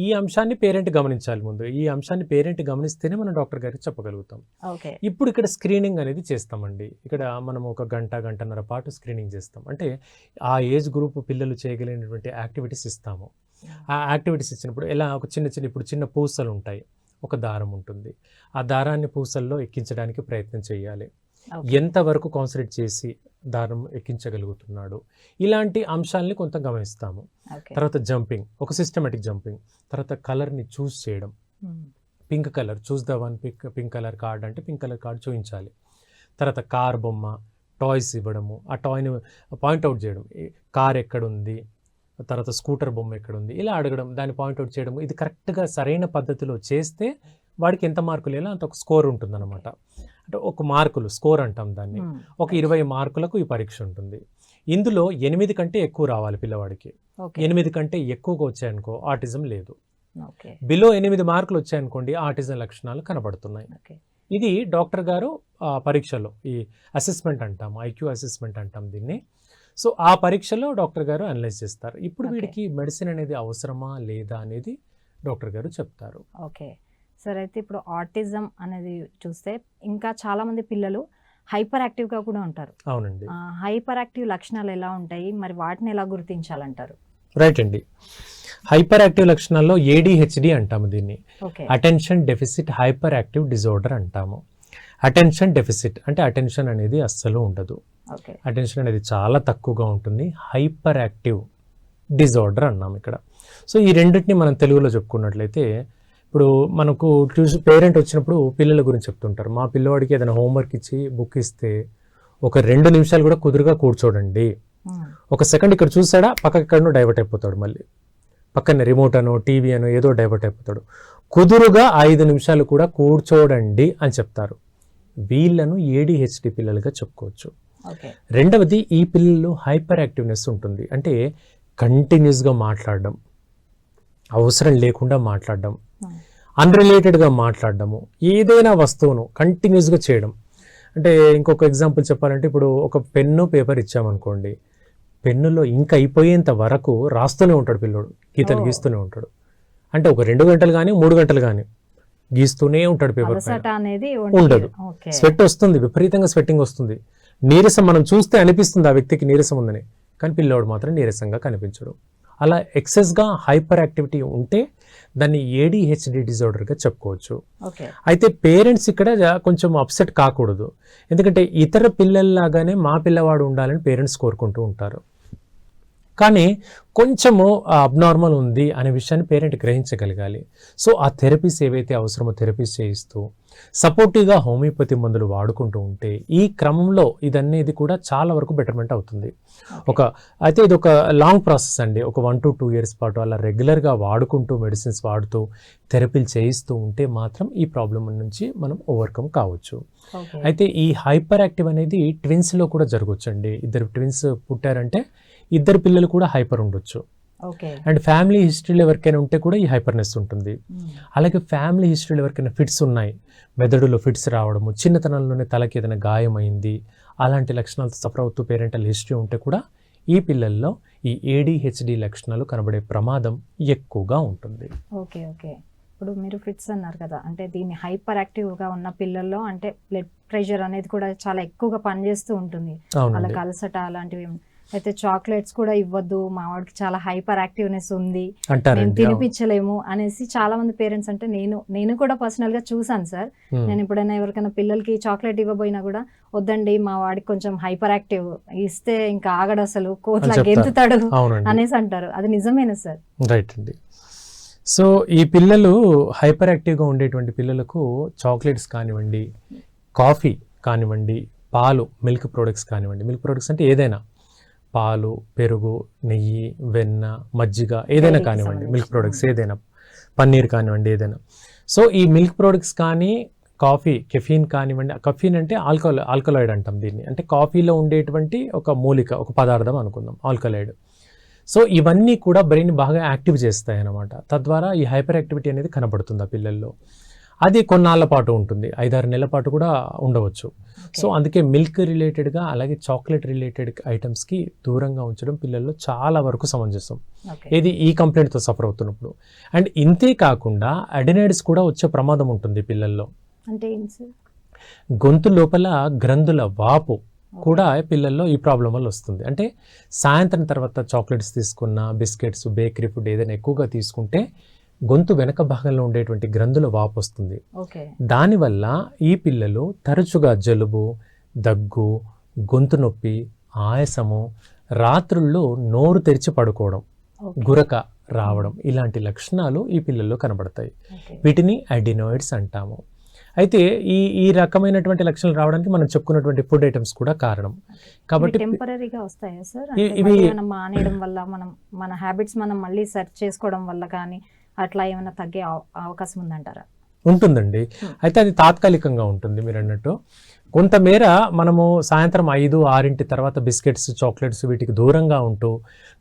ఈ అంశాన్ని పేరెంట్ గమనించాలి. ముందు ఈ అంశాన్ని పేరెంట్ గమనిస్తేనే మనం డాక్టర్ గారికి చెప్పగలుగుతాం. ఇప్పుడు ఇక్కడ స్క్రీనింగ్ అనేది చేస్తామండి. ఇక్కడ మనం ఒక గంటన్నర పాటు స్క్రీనింగ్ చేస్తాం. అంటే ఆ ఏజ్ గ్రూప్ పిల్లలు చేయగలిగినటువంటి యాక్టివిటీస్ ఇస్తాము. ఆ యాక్టివిటీస్ ఇచ్చినప్పుడు ఎలా ఒక ఇప్పుడు చిన్న పూసలు ఉంటాయి, ఒక దారం ఉంటుంది, ఆ దారాన్ని పూసల్లో ఎక్కించడానికి ప్రయత్నం చేయాలి. ఎంతవరకు కాన్సన్ట్రేట్ చేసి దారం ఎక్కించగలుగుతున్నాడు, ఇలాంటి అంశాలని కొంత గమనిస్తాము. తర్వాత జంపింగ్, ఒక సిస్టమేటిక్ జంపింగ్. తర్వాత కలర్ని చూస్ చేయడం, pink colour, choose the one pink colour card అంటే పింక్ కలర్ కార్డ్ చూపించాలి. తర్వాత కార్ బొమ్మ, టాయ్స్ ఇవ్వడము, ఆ టాయ్ని పాయింట్అవుట్ చేయడం, కార్ ఎక్కడుంది, తర్వాత స్కూటర్ బొమ్మ ఎక్కడుంది, ఇలా అడగడం, దాన్ని పాయింట్అవుట్ చేయడం. ఇది కరెక్ట్గా సరైన పద్ధతిలో చేస్తే వాడికి ఎంత మార్కులు వేయాలో అంత ఒక స్కోర్ ఉంటుందన్నమాట. అంటే ఒక మార్కులు స్కోర్ అంటాం దాన్ని. ఒక 20 మార్కులకు ఈ పరీక్ష ఉంటుంది. ఇందులో 8 కంటే ఎక్కువ రావాలి పిల్లవాడికి. 8 కంటే ఎక్కువగా వచ్చాయనుకో ఆటిజం లేదు. బిలో 8 మార్కులు వచ్చాయనుకోండి ఆటిజం లక్షణాలు కనబడుతున్నాయి. ఇది డాక్టర్ గారు పరీక్షలో ఈ అసెస్మెంట్ అంటాం, ఐక్యూ అసెస్మెంట్ అంటాం దీన్ని. సో ఆ పరీక్షలో డాక్టర్ గారు అనలైజ్ చేస్తారు. ఇప్పుడు వీడికి మెడిసిన్ అనేది అవసరమా లేదా అనేది డాక్టర్ గారు చెప్తారు. ఓకే సార్, అయితే ఇప్పుడు ఆటిజం అనేది చూస్తే ఇంకా చాలా మంది పిల్లలు హైపర్ యాక్టివ్గా కూడా ఉంటారు. అవునండి. హైపర్ యాక్టివ్ లక్షణాలు ఎలా ఉంటాయి, మరి వాటిని ఎలా గుర్తించాలంటారు? రైట్ అండి. హైపర్ యాక్టివ్ లక్షణాల్లో ADHD అంటాము దీన్ని, attention deficit hyper active disorder అంటాము. అటెన్షన్ డెఫిసిట్ అంటే అటెన్షన్ అనేది అస్సలు ఉండదు, అటెన్షన్ అనేది చాలా తక్కువగా ఉంటుంది. హైపర్ యాక్టివ్ డిజార్డర్ అన్నాము ఇక్కడ. సో ఈ రెండింటిని మనం తెలుగులో చెప్పుకున్నట్లయితే, ఇప్పుడు మనకు పేరెంట్ వచ్చినప్పుడు పిల్లల గురించి చెప్తుంటారు. మా పిల్లవాడికి ఏదైనా హోంవర్క్ ఇచ్చి బుక్ ఇస్తే ఒక 2 నిమిషాలు కూడా కుదురుగా కూర్చోడండి, ఒక సెకండ్ ఇక్కడ చూసాడా పక్కకి ఎక్కడనో డైవర్ట్ అయిపోతాడు, మళ్ళీ పక్కనే రిమోట్ అనో టీవీ అనో ఏదో డైవర్ట్ అయిపోతాడు, కుదురుగా 5 నిమిషాలు కూడా కూర్చోడండి అని చెప్తారు. వీళ్ళను ADHD పిల్లలుగా చెప్పుకోవచ్చు. రెండవది, ఈ పిల్లలు హైపర్ యాక్టివ్నెస్ ఉంటుంది. అంటే కంటిన్యూస్గా మాట్లాడడం, అవసరం లేకుండా మాట్లాడడం, అన్రిలేటెడ్గా మాట్లాడడము, ఏదైనా వస్తువును కంటిన్యూస్గా చేయడం. అంటే ఇంకొక ఎగ్జాంపుల్ చెప్పాలంటే, ఇప్పుడు ఒక పెన్ను పేపర్ ఇచ్చామనుకోండి, పెన్నులో ఇంక అయిపోయేంత వరకు రాస్తూనే ఉంటాడు పిల్లోడు, గీతలు గీస్తూనే ఉంటాడు. అంటే ఒక 2 గంటలు కానీ 3 గంటలు కానీ గీస్తూనే ఉంటాడు పేపర్ పైన. అలసట అనేది ఉండదు. ఓకే. స్వెట్ వస్తుంది, విపరీతంగా స్వెట్టింగ్ వస్తుంది, నీరసం మనం చూస్తే అనిపిస్తుంది ఆ వ్యక్తికి నీరసం ఉందని, కానీ పిల్లోడు మాత్రం నీరసంగా కనిపించడు. అలా ఎక్సెస్గా హైపర్ యాక్టివిటీ ఉంటే దాన్ని ADHD డిజార్డర్గా చెప్పుకోవచ్చు. ఓకే. అయితే పేరెంట్స్ ఇక్కడ కొంచెం అప్సెట్ కాకూడదు, ఎందుకంటే ఇతర పిల్లల్లాగానే మా పిల్లవాడు ఉండాలని పేరెంట్స్ కోరుకుంటూ ఉంటారు. కానీ కొంచెము అబ్నార్మల్ ఉంది అనే విషయాన్ని పేరెంట్ గ్రహించగలగాలి. సో ఆ థెరపీస్ ఏవైతే అవసరమో థెరపీస్ చేయిస్తూ సపోర్టివ్గా హోమియోపతి మందులు వాడుకుంటూ ఉంటే ఈ క్రమంలో ఇదనేది కూడా చాలా వరకు బెటర్మెంట్ అవుతుంది. అయితే ఇది ఒక లాంగ్ ప్రాసెస్ అండి. ఒక 1 to 2 years పాటు అలా రెగ్యులర్గా వాడుకుంటూ మెడిసిన్స్ వాడుతూ థెరపీలు చేయిస్తూ ఉంటే మాత్రం ఈ ప్రాబ్లం నుంచి మనం ఓవర్కమ్ కావచ్చు. అయితే ఈ హైపర్ యాక్టివ్ అనేది ట్విన్స్లో కూడా జరగవచ్చండి. ఇద్దరు ట్విన్స్ పుట్టారంటే ఇద్దరు పిల్లలు కూడా హైపర్ ఉండొచ్చు. అండ్ ఫ్యామిలీ హిస్టరీలో ఎవరికైనా ఉంటే కూడా ఈ హైపర్నెస్ ఉంటుంది. అలాగే ఫ్యామిలీ హిస్టరీలో ఎవరికైనా ఫిట్స్ ఉన్నాయి, మెదడులో ఫిట్స్ రావడము, చిన్నతనంలోనే తలకి ఏదైనా గాయమైంది, అలాంటి లక్షణాలతో సఫర్ అవుతూ పేరెంటల్ హిస్టరీ ఉంటే కూడా ఈ పిల్లల్లో ఈ ADHD లక్షణాలు కనబడే ప్రమాదం ఎక్కువగా ఉంటుంది. ఓకే. ఓకే. ఇప్పుడు మీరు ఫిట్స్ అన్నారు కదా, అంటే దీన్ని హైపర్ యాక్టివ్గా ఉన్న పిల్లల్లో అంటే బ్లడ్ ప్రెషర్ అనేది కూడా చాలా ఎక్కువగా పనిచేస్తూ ఉంటుంది, వాళ్ళకి అలసట అలాంటివి. అయితే చాక్లెట్స్ కూడా ఇవ్వద్దు, మా వాడికి చాలా హైపర్ యాక్టివ్నెస్ ఉంది, మేము తినిపించలేము అనేసి చాలా మంది పేరెంట్స్, అంటే నేను కూడా పర్సనల్ గా చూసాను సార్. నేను ఎప్పుడైనా ఎవరికైనా పిల్లలకి చాక్లెట్ ఇవ్వబోయినా కూడా వద్దండి మా వాడికి కొంచెం హైపర్ యాక్టివ్, ఇస్తే ఇంకా ఆగడు, అసలు కోట్లా గెంతుతాడు అనేసి అంటారు. అది నిజమేనా సార్? రైట్ అండి. సో ఈ పిల్లలు హైపర్ యాక్టివ్గా ఉండేటువంటి పిల్లలకు చాక్లెట్స్ కానివ్వండి, కాఫీ కానివ్వండి, పాలు, మిల్క్ ప్రొడక్ట్స్ కానివ్వండి, మిల్క్ ప్రొడక్ట్స్ అంటే ఏదైనా పాలు, పెరుగు, నెయ్యి, వెన్న, మజ్జిగ ఏదైనా కానివ్వండి, మిల్క్ ప్రొడక్ట్స్ ఏదైనా, పన్నీర్ కానివ్వండి ఏదైనా. సో ఈ మిల్క్ ప్రొడక్ట్స్ కానీ, కాఫీ, కెఫీన్ కానివ్వండి, కెఫీన్ అంటే ఆల్కలాయిడ్ అంటాం దీన్ని, అంటే కాఫీలో ఉండేటువంటి ఒక మూలిక, ఒక పదార్థం అనుకుందాం, ఆల్కలాయిడ్. సో ఇవన్నీ కూడా బ్రెయిన్ బాగా యాక్టివ్ చేస్తాయి అన్నమాట. తద్వారా ఈ హైపర్ యాక్టివిటీ అనేది కనబడుతుంది ఆ పిల్లల్లో. అది కొన్నాళ్ళ పాటు ఉంటుంది, 5-6 నెలల పాటు కూడా ఉండవచ్చు. సో అందుకే మిల్క్ రిలేటెడ్గా అలాగే చాక్లెట్ రిలేటెడ్ ఐటమ్స్కి దూరంగా ఉంచడం పిల్లల్లో చాలా వరకు సమంజసం, ఇది ఈ కంప్లైంట్తో సఫర్ అవుతున్నప్పుడు. అండ్ ఇంతే కాకుండా అడెనాయిడ్స్ కూడా వచ్చే ప్రమాదం ఉంటుంది పిల్లల్లో. అంటే గొంతు లోపల గ్రంథుల వాపు కూడా పిల్లల్లో ఈ ప్రాబ్లం వల్ల వస్తుంది. అంటే సాయంత్రం తర్వాత చాక్లెట్స్ తీసుకున్న, బిస్కెట్స్, బేకరీ ఫుడ్ ఏదైనా ఎక్కువగా తీసుకుంటే గొంతు వెనక భాగంలో ఉండేటువంటి గ్రంథుల వాపు వస్తుంది. దానివల్ల ఈ పిల్లలు తరచుగా జలుబు, దగ్గు, గొంతు నొప్పి, ఆయాసము, రాత్రుల్లో నోరు తెరిచి పడుకోవడం, గురక రావడం, ఇలాంటి లక్షణాలు ఈ పిల్లల్లో కనబడతాయి. వీటిని అడినాయిడ్స్ అంటాము. అయితే ఈ రకమైనటువంటి లక్షణాలు రావడానికి మనం చెప్పుకున్నటువంటి ఫుడ్ ఐటమ్స్ కూడా కారణం. కాబట్టి టెంపరరీగా వస్తాయా సార్? ఇవి మానేయడం వల్ల మన హ్యాబిట్స్ మనం మళ్ళీ సెర్చ్ చేసుకోవడం వల్ల కానీ అట్లా ఏమైనా తగ్గే అవకాశం ఉందంటారా? ఉంటుందండి. అయితే అది తాత్కాలికంగా ఉంటుంది. మీరు అన్నట్టు కొంతమేర మనము సాయంత్రం 5-6 తర్వాత బిస్కెట్స్, చాక్లెట్స్ వీటికి దూరంగా ఉంటూ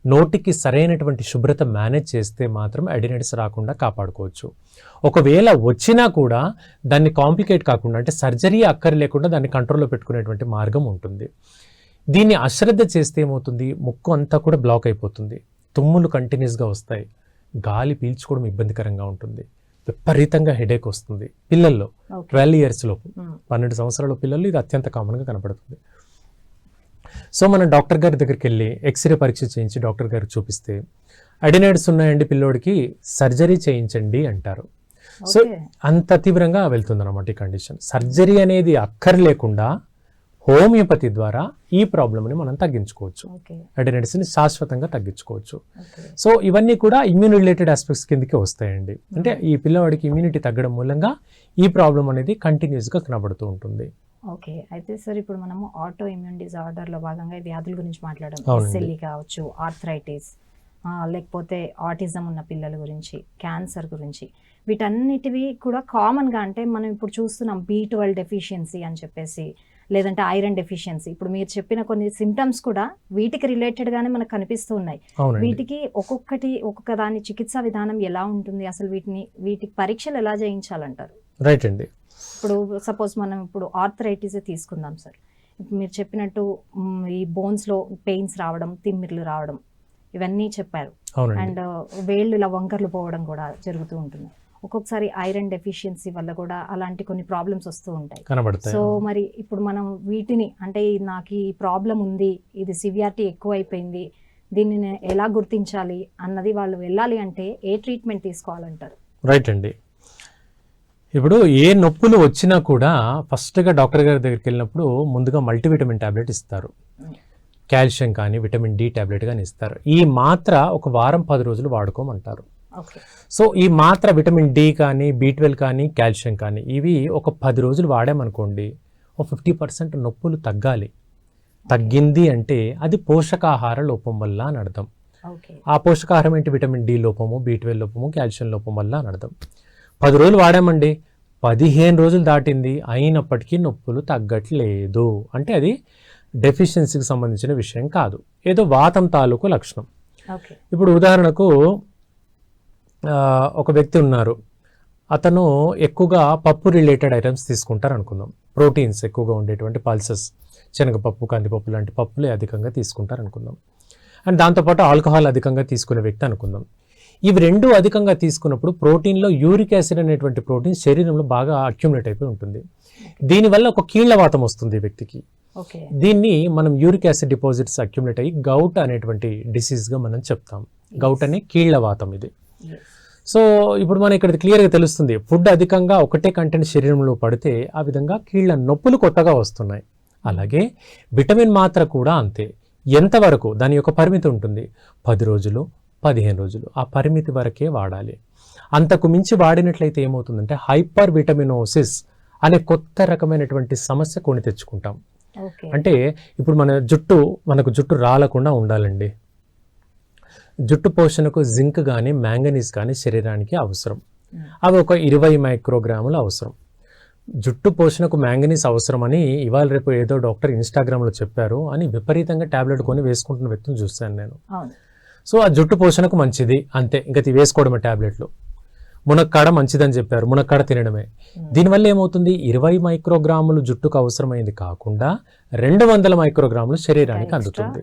నోటికి సరైనటువంటి శుభ్రత మేనేజ్ చేస్తే మాత్రం అడినాయిడ్స్ రాకుండా కాపాడుకోవచ్చు. ఒకవేళ వచ్చినా కూడా దాన్ని కాంప్లికేట్ కాకుండా, అంటే సర్జరీ అక్కర్ లేకుండా దాన్ని కంట్రోల్లో పెట్టుకునేటువంటి మార్గం ఉంటుంది. దీన్ని అశ్రద్ధ చేస్తే ఏమవుతుంది, ముక్కు అంతా కూడా బ్లాక్ అయిపోతుంది, తుమ్ములు కంటిన్యూస్గా వస్తాయి, గాలి పీల్చుకోవడం ఇబ్బందికరంగా ఉంటుంది, విపరీతంగా హెడేక్ వస్తుంది పిల్లల్లో. 12 years లోపు, 12 సంవత్సరాల పిల్లలు ఇది అత్యంత కామన్గా కనపడుతుంది. సో మనం డాక్టర్ గారి దగ్గరికి వెళ్ళి ఎక్స్రే పరీక్ష చేయించి డాక్టర్ గారికి చూపిస్తే అడినాయిడ్స్ ఉన్నాయండి పిల్లోడికి, సర్జరీ చేయించండి అంటారు. సో అంత తీవ్రంగా వెళ్తుంది అనమాట ఈ కండిషన్. సర్జరీ అనేది అక్కర్లేకుండా హోమియోపతి ద్వారా ఈ ప్రాబ్లమ్ని మనం తగ్గించుకోవచ్చు, అడినాయిడ్స్ని శాశ్వతంగా తగ్గించుకోవచ్చు. సో ఇవన్నీ కూడా ఇమ్యూన్ రిలేటెడ్ ఆస్పెక్ట్స్ కిందకి వస్తాయండి. అంటే ఈ పిల్లవాడికి ఇమ్యూనిటీ తగ్గడం మూలంగా ఈ ప్రాబ్లం అనేది కంటిన్యూస్గా కనబడుతూ ఉంటుంది. ఓకే. అయితే సార్ ఇప్పుడు మనము ఆటో ఇమ్యూన్ డిజార్డర్లో భాగంగా వ్యాధుల గురించి మాట్లాడాము. SLE కావచ్చు, ఆర్థరైటిస్, లేకపోతే ఆటిజం ఉన్న పిల్లల గురించి, క్యాన్సర్ గురించి, వీటన్నిటివి కూడా కామన్గా, అంటే మనం ఇప్పుడు చూస్తున్నాం B12 డెఫిషియన్సీ అని చెప్పేసి, లేదంటే ఐరన్ డెఫిషియన్సీ, ఇప్పుడు మీరు చెప్పిన కొన్ని సిమ్టమ్స్ కూడా వీటికి రిలేటెడ్ గానే మనకు కనిపిస్తూ ఉన్నాయి. అవునండి. వీటికి ఒక్కొక్క దాని చికిత్సా విధానం ఎలా ఉంటుంది, అసలు వీటికి పరీక్షలు ఎలా చేయించాలంటారు? రైట్ అండి. ఇప్పుడు సపోజ్ మనం ఇప్పుడు ఆర్థరైటిస్ తీసుకుందాం సార్. ఇప్పుడు మీరు చెప్పినట్టు ఈ బోన్స్లో పెయిన్స్ రావడం, తిమ్మిర్లు రావడం ఇవన్నీ చెప్పారు. అవునండి. అండ్ వేళ్ళు ఇలా వంకర్లు పోవడం కూడా జరుగుతూ ఉంటుంది. ఒక్కొక్కసారి ఐరన్ డెఫిషియన్సీ వల్ల కూడా అలాంటి కొన్ని ప్రాబ్లమ్స్ వస్తూ ఉంటాయి. కనబడతాయి. సో మరి ఇప్పుడు మనం వీటిని అంటే నాకు ఈ ప్రాబ్లం ఉంది, ఇది సివియారిటీ ఎక్కువ అయిపోయింది, దీన్ని నేను ఎలా గుర్తించాలి అన్నది వాళ్ళు వెళ్ళాలి అంటే ఏ ట్రీట్మెంట్ తీసుకోవాలంటారు? రైట్ అండి. ఇప్పుడు ఏ నొప్పులు వచ్చినా కూడా ఫస్ట్గా డాక్టర్ గారి దగ్గరికి వెళ్ళినప్పుడు ముందుగా మల్టీవిటమిన్ టాబ్లెట్ ఇస్తారు. కాల్షియం కానీ విటమిన్ డి టాబ్లెట్ కానీ ఇస్తారు. ఈ మాత్ర ఒక వారం 10 రోజులు వాడుకోమంటారు. సో ఈ మాత్ర విటమిన్ డి కానీ B12 కానీ కాల్షియం కానీ ఇవి ఒక 10 రోజులు వాడామనుకోండి, ఒక 50% నొప్పులు తగ్గాలి. తగ్గింది అంటే అది పోషకాహార లోపం వల్ల అని అర్థం. ఆ పోషకాహారం ఏంటి? విటమిన్ డి లోపము, B12 లోపము, కాల్షియం లోపం వల్ల అని అర్థం. 10 రోజులు వాడామండి, 15 రోజులు దాటింది, అయినప్పటికీ నొప్పులు తగ్గట్లేదు అంటే అది డెఫిషియన్సీకి సంబంధించిన విషయం కాదు, ఏదో వాతం తాలూకు లక్షణం. ఇప్పుడు ఉదాహరణకు ఒక వ్యక్తి ఉన్నారు, అతను ఎక్కువగా పప్పు రిలేటెడ్ ఐటమ్స్ తీసుకుంటారు అనుకుందాం. ప్రోటీన్స్ ఎక్కువగా ఉండేటువంటి పల్సెస్, శనగపప్పు, కందిపప్పు లాంటి పప్పులే అధికంగా తీసుకుంటారు అనుకుందాం. అండ్ దాంతోపాటు ఆల్కహాల్ అధికంగా తీసుకునే వ్యక్తి అనుకుందాం. ఇవి రెండు అధికంగా తీసుకున్నప్పుడు ప్రోటీన్లో యూరిక్ యాసిడ్ అనేటువంటి ప్రోటీన్ శరీరంలో బాగా అక్యుములేట్ అయిపోయి ఉంటుంది. దీనివల్ల ఒక కీళ్లవాతం వస్తుంది ఈ వ్యక్తికి. దీన్ని మనం యూరిక్ యాసిడ్ డిపాజిట్స్ అక్యుములేట్ అయ్యి గౌట్ అనేటువంటి డిసీజ్గా మనం చెప్తాం. గౌట్ అనే కీళ్లవాతం ఇది. సో ఇప్పుడు మనం ఇక్కడ క్లియర్గా తెలుస్తుంది, ఫుడ్ అధికంగా ఒకటే కంటెంట్ శరీరంలో పడితే ఆ విధంగా కీళ్ల నొప్పులు కొత్తగా వస్తున్నాయి. అలాగే విటమిన్ మాత్ర కూడా అంతే. ఎంతవరకు దాని యొక్క పరిమితి ఉంటుంది? 10 రోజులు, 15 రోజులు, ఆ పరిమితి వరకే వాడాలి. అంతకు మించి వాడినట్లయితే ఏమవుతుందంటే హైపర్ విటమినోసిస్ అనే కొత్త రకమైనటువంటి సమస్య కొని తెచ్చుకుంటాం. అంటే ఇప్పుడు మనకు జుట్టు రాలకుండా ఉండాలండి. జుట్టు పోషణకు జింక్ కానీ మ్యాంగనీస్ కానీ శరీరానికి అవసరం. అవి ఒక 20 మైక్రోగ్రాములు అవసరం. జుట్టు పోషణకు మ్యాంగనీస్ అవసరమని ఇవాళ రేపు ఏదో డాక్టర్ ఇన్స్టాగ్రామ్లో చెప్పారు అని విపరీతంగా టాబ్లెట్ కొని వేసుకుంటున్న వ్యక్తిని చూశాను నేను. సో ఆ జుట్టు పోషణకు మంచిది అంతే, ఇంకా వేసుకోవడమే టాబ్లెట్లు. మునక్కాడ మంచిదని చెప్పారు, మునక్కాడ తినడమే. దీనివల్ల ఏమవుతుంది? 20 మైక్రోగ్రాములు జుట్టుకు అవసరమైంది కాకుండా 200 మైక్రోగ్రాములు శరీరానికి అందుతుంది.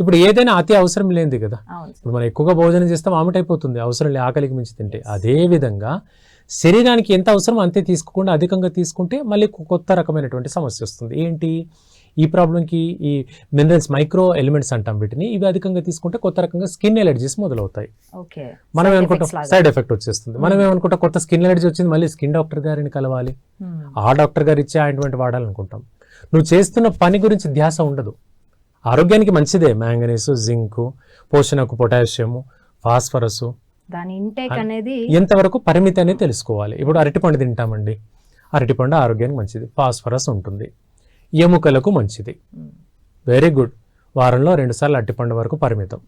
ఇప్పుడు ఏదైనా అతి అవసరం లేనిది కదా. ఇప్పుడు మనం ఎక్కువగా భోజనం చేస్తాం, వామిట్ అయిపోతుంది అవసరం లే, ఆకలికి మించి తింటే. అదే విధంగా శరీరానికి ఎంత అవసరం అంతే తీసుకోకుండా అధికంగా తీసుకుంటే మళ్ళీ కొత్త రకమైనటువంటి సమస్య వస్తుంది. ఏంటి ఈ ప్రాబ్లంకి? ఈ మినరల్స్, మైక్రో ఎలిమెంట్స్ అంటాం వీటిని. ఇవి అధికంగా తీసుకుంటే కొత్త రకంగా స్కిన్ ఎలర్జీస్ మొదలవుతాయి. మనం ఏమనుకుంటాం? సైడ్ ఎఫెక్ట్ వచ్చేస్తుంది. మనం ఏమనుకుంటాం? కొత్త స్కిన్ ఎలర్జీ వచ్చింది, మళ్ళీ స్కిన్ డాక్టర్ గారిని కలవాలి, ఆ డాక్టర్ గారు ఇచ్చే ఆయింట్మెంట్ వాడాలనుకుంటాం. నువ్వు చేస్తున్న పని గురించి ధ్యాస ఉండదు. ఆరోగ్యానికి మంచిదే మ్యాంగనీస్, జింక్, పోషణకు పొటాషియము, ఫాస్ఫరస్, దాని ఇంటేక్ అనేది ఎంతవరకు పరిమితి అనేది తెలుసుకోవాలి. ఇప్పుడు అరటిపండు తింటామండి, అరటిపండు ఆరోగ్యానికి మంచిది, ఫాస్ఫరస్ ఉంటుంది, ఎముకలకు మంచిది, వెరీ గుడ్. వారంలో 2 సార్లు అరటిపండు వరకు పరిమితం.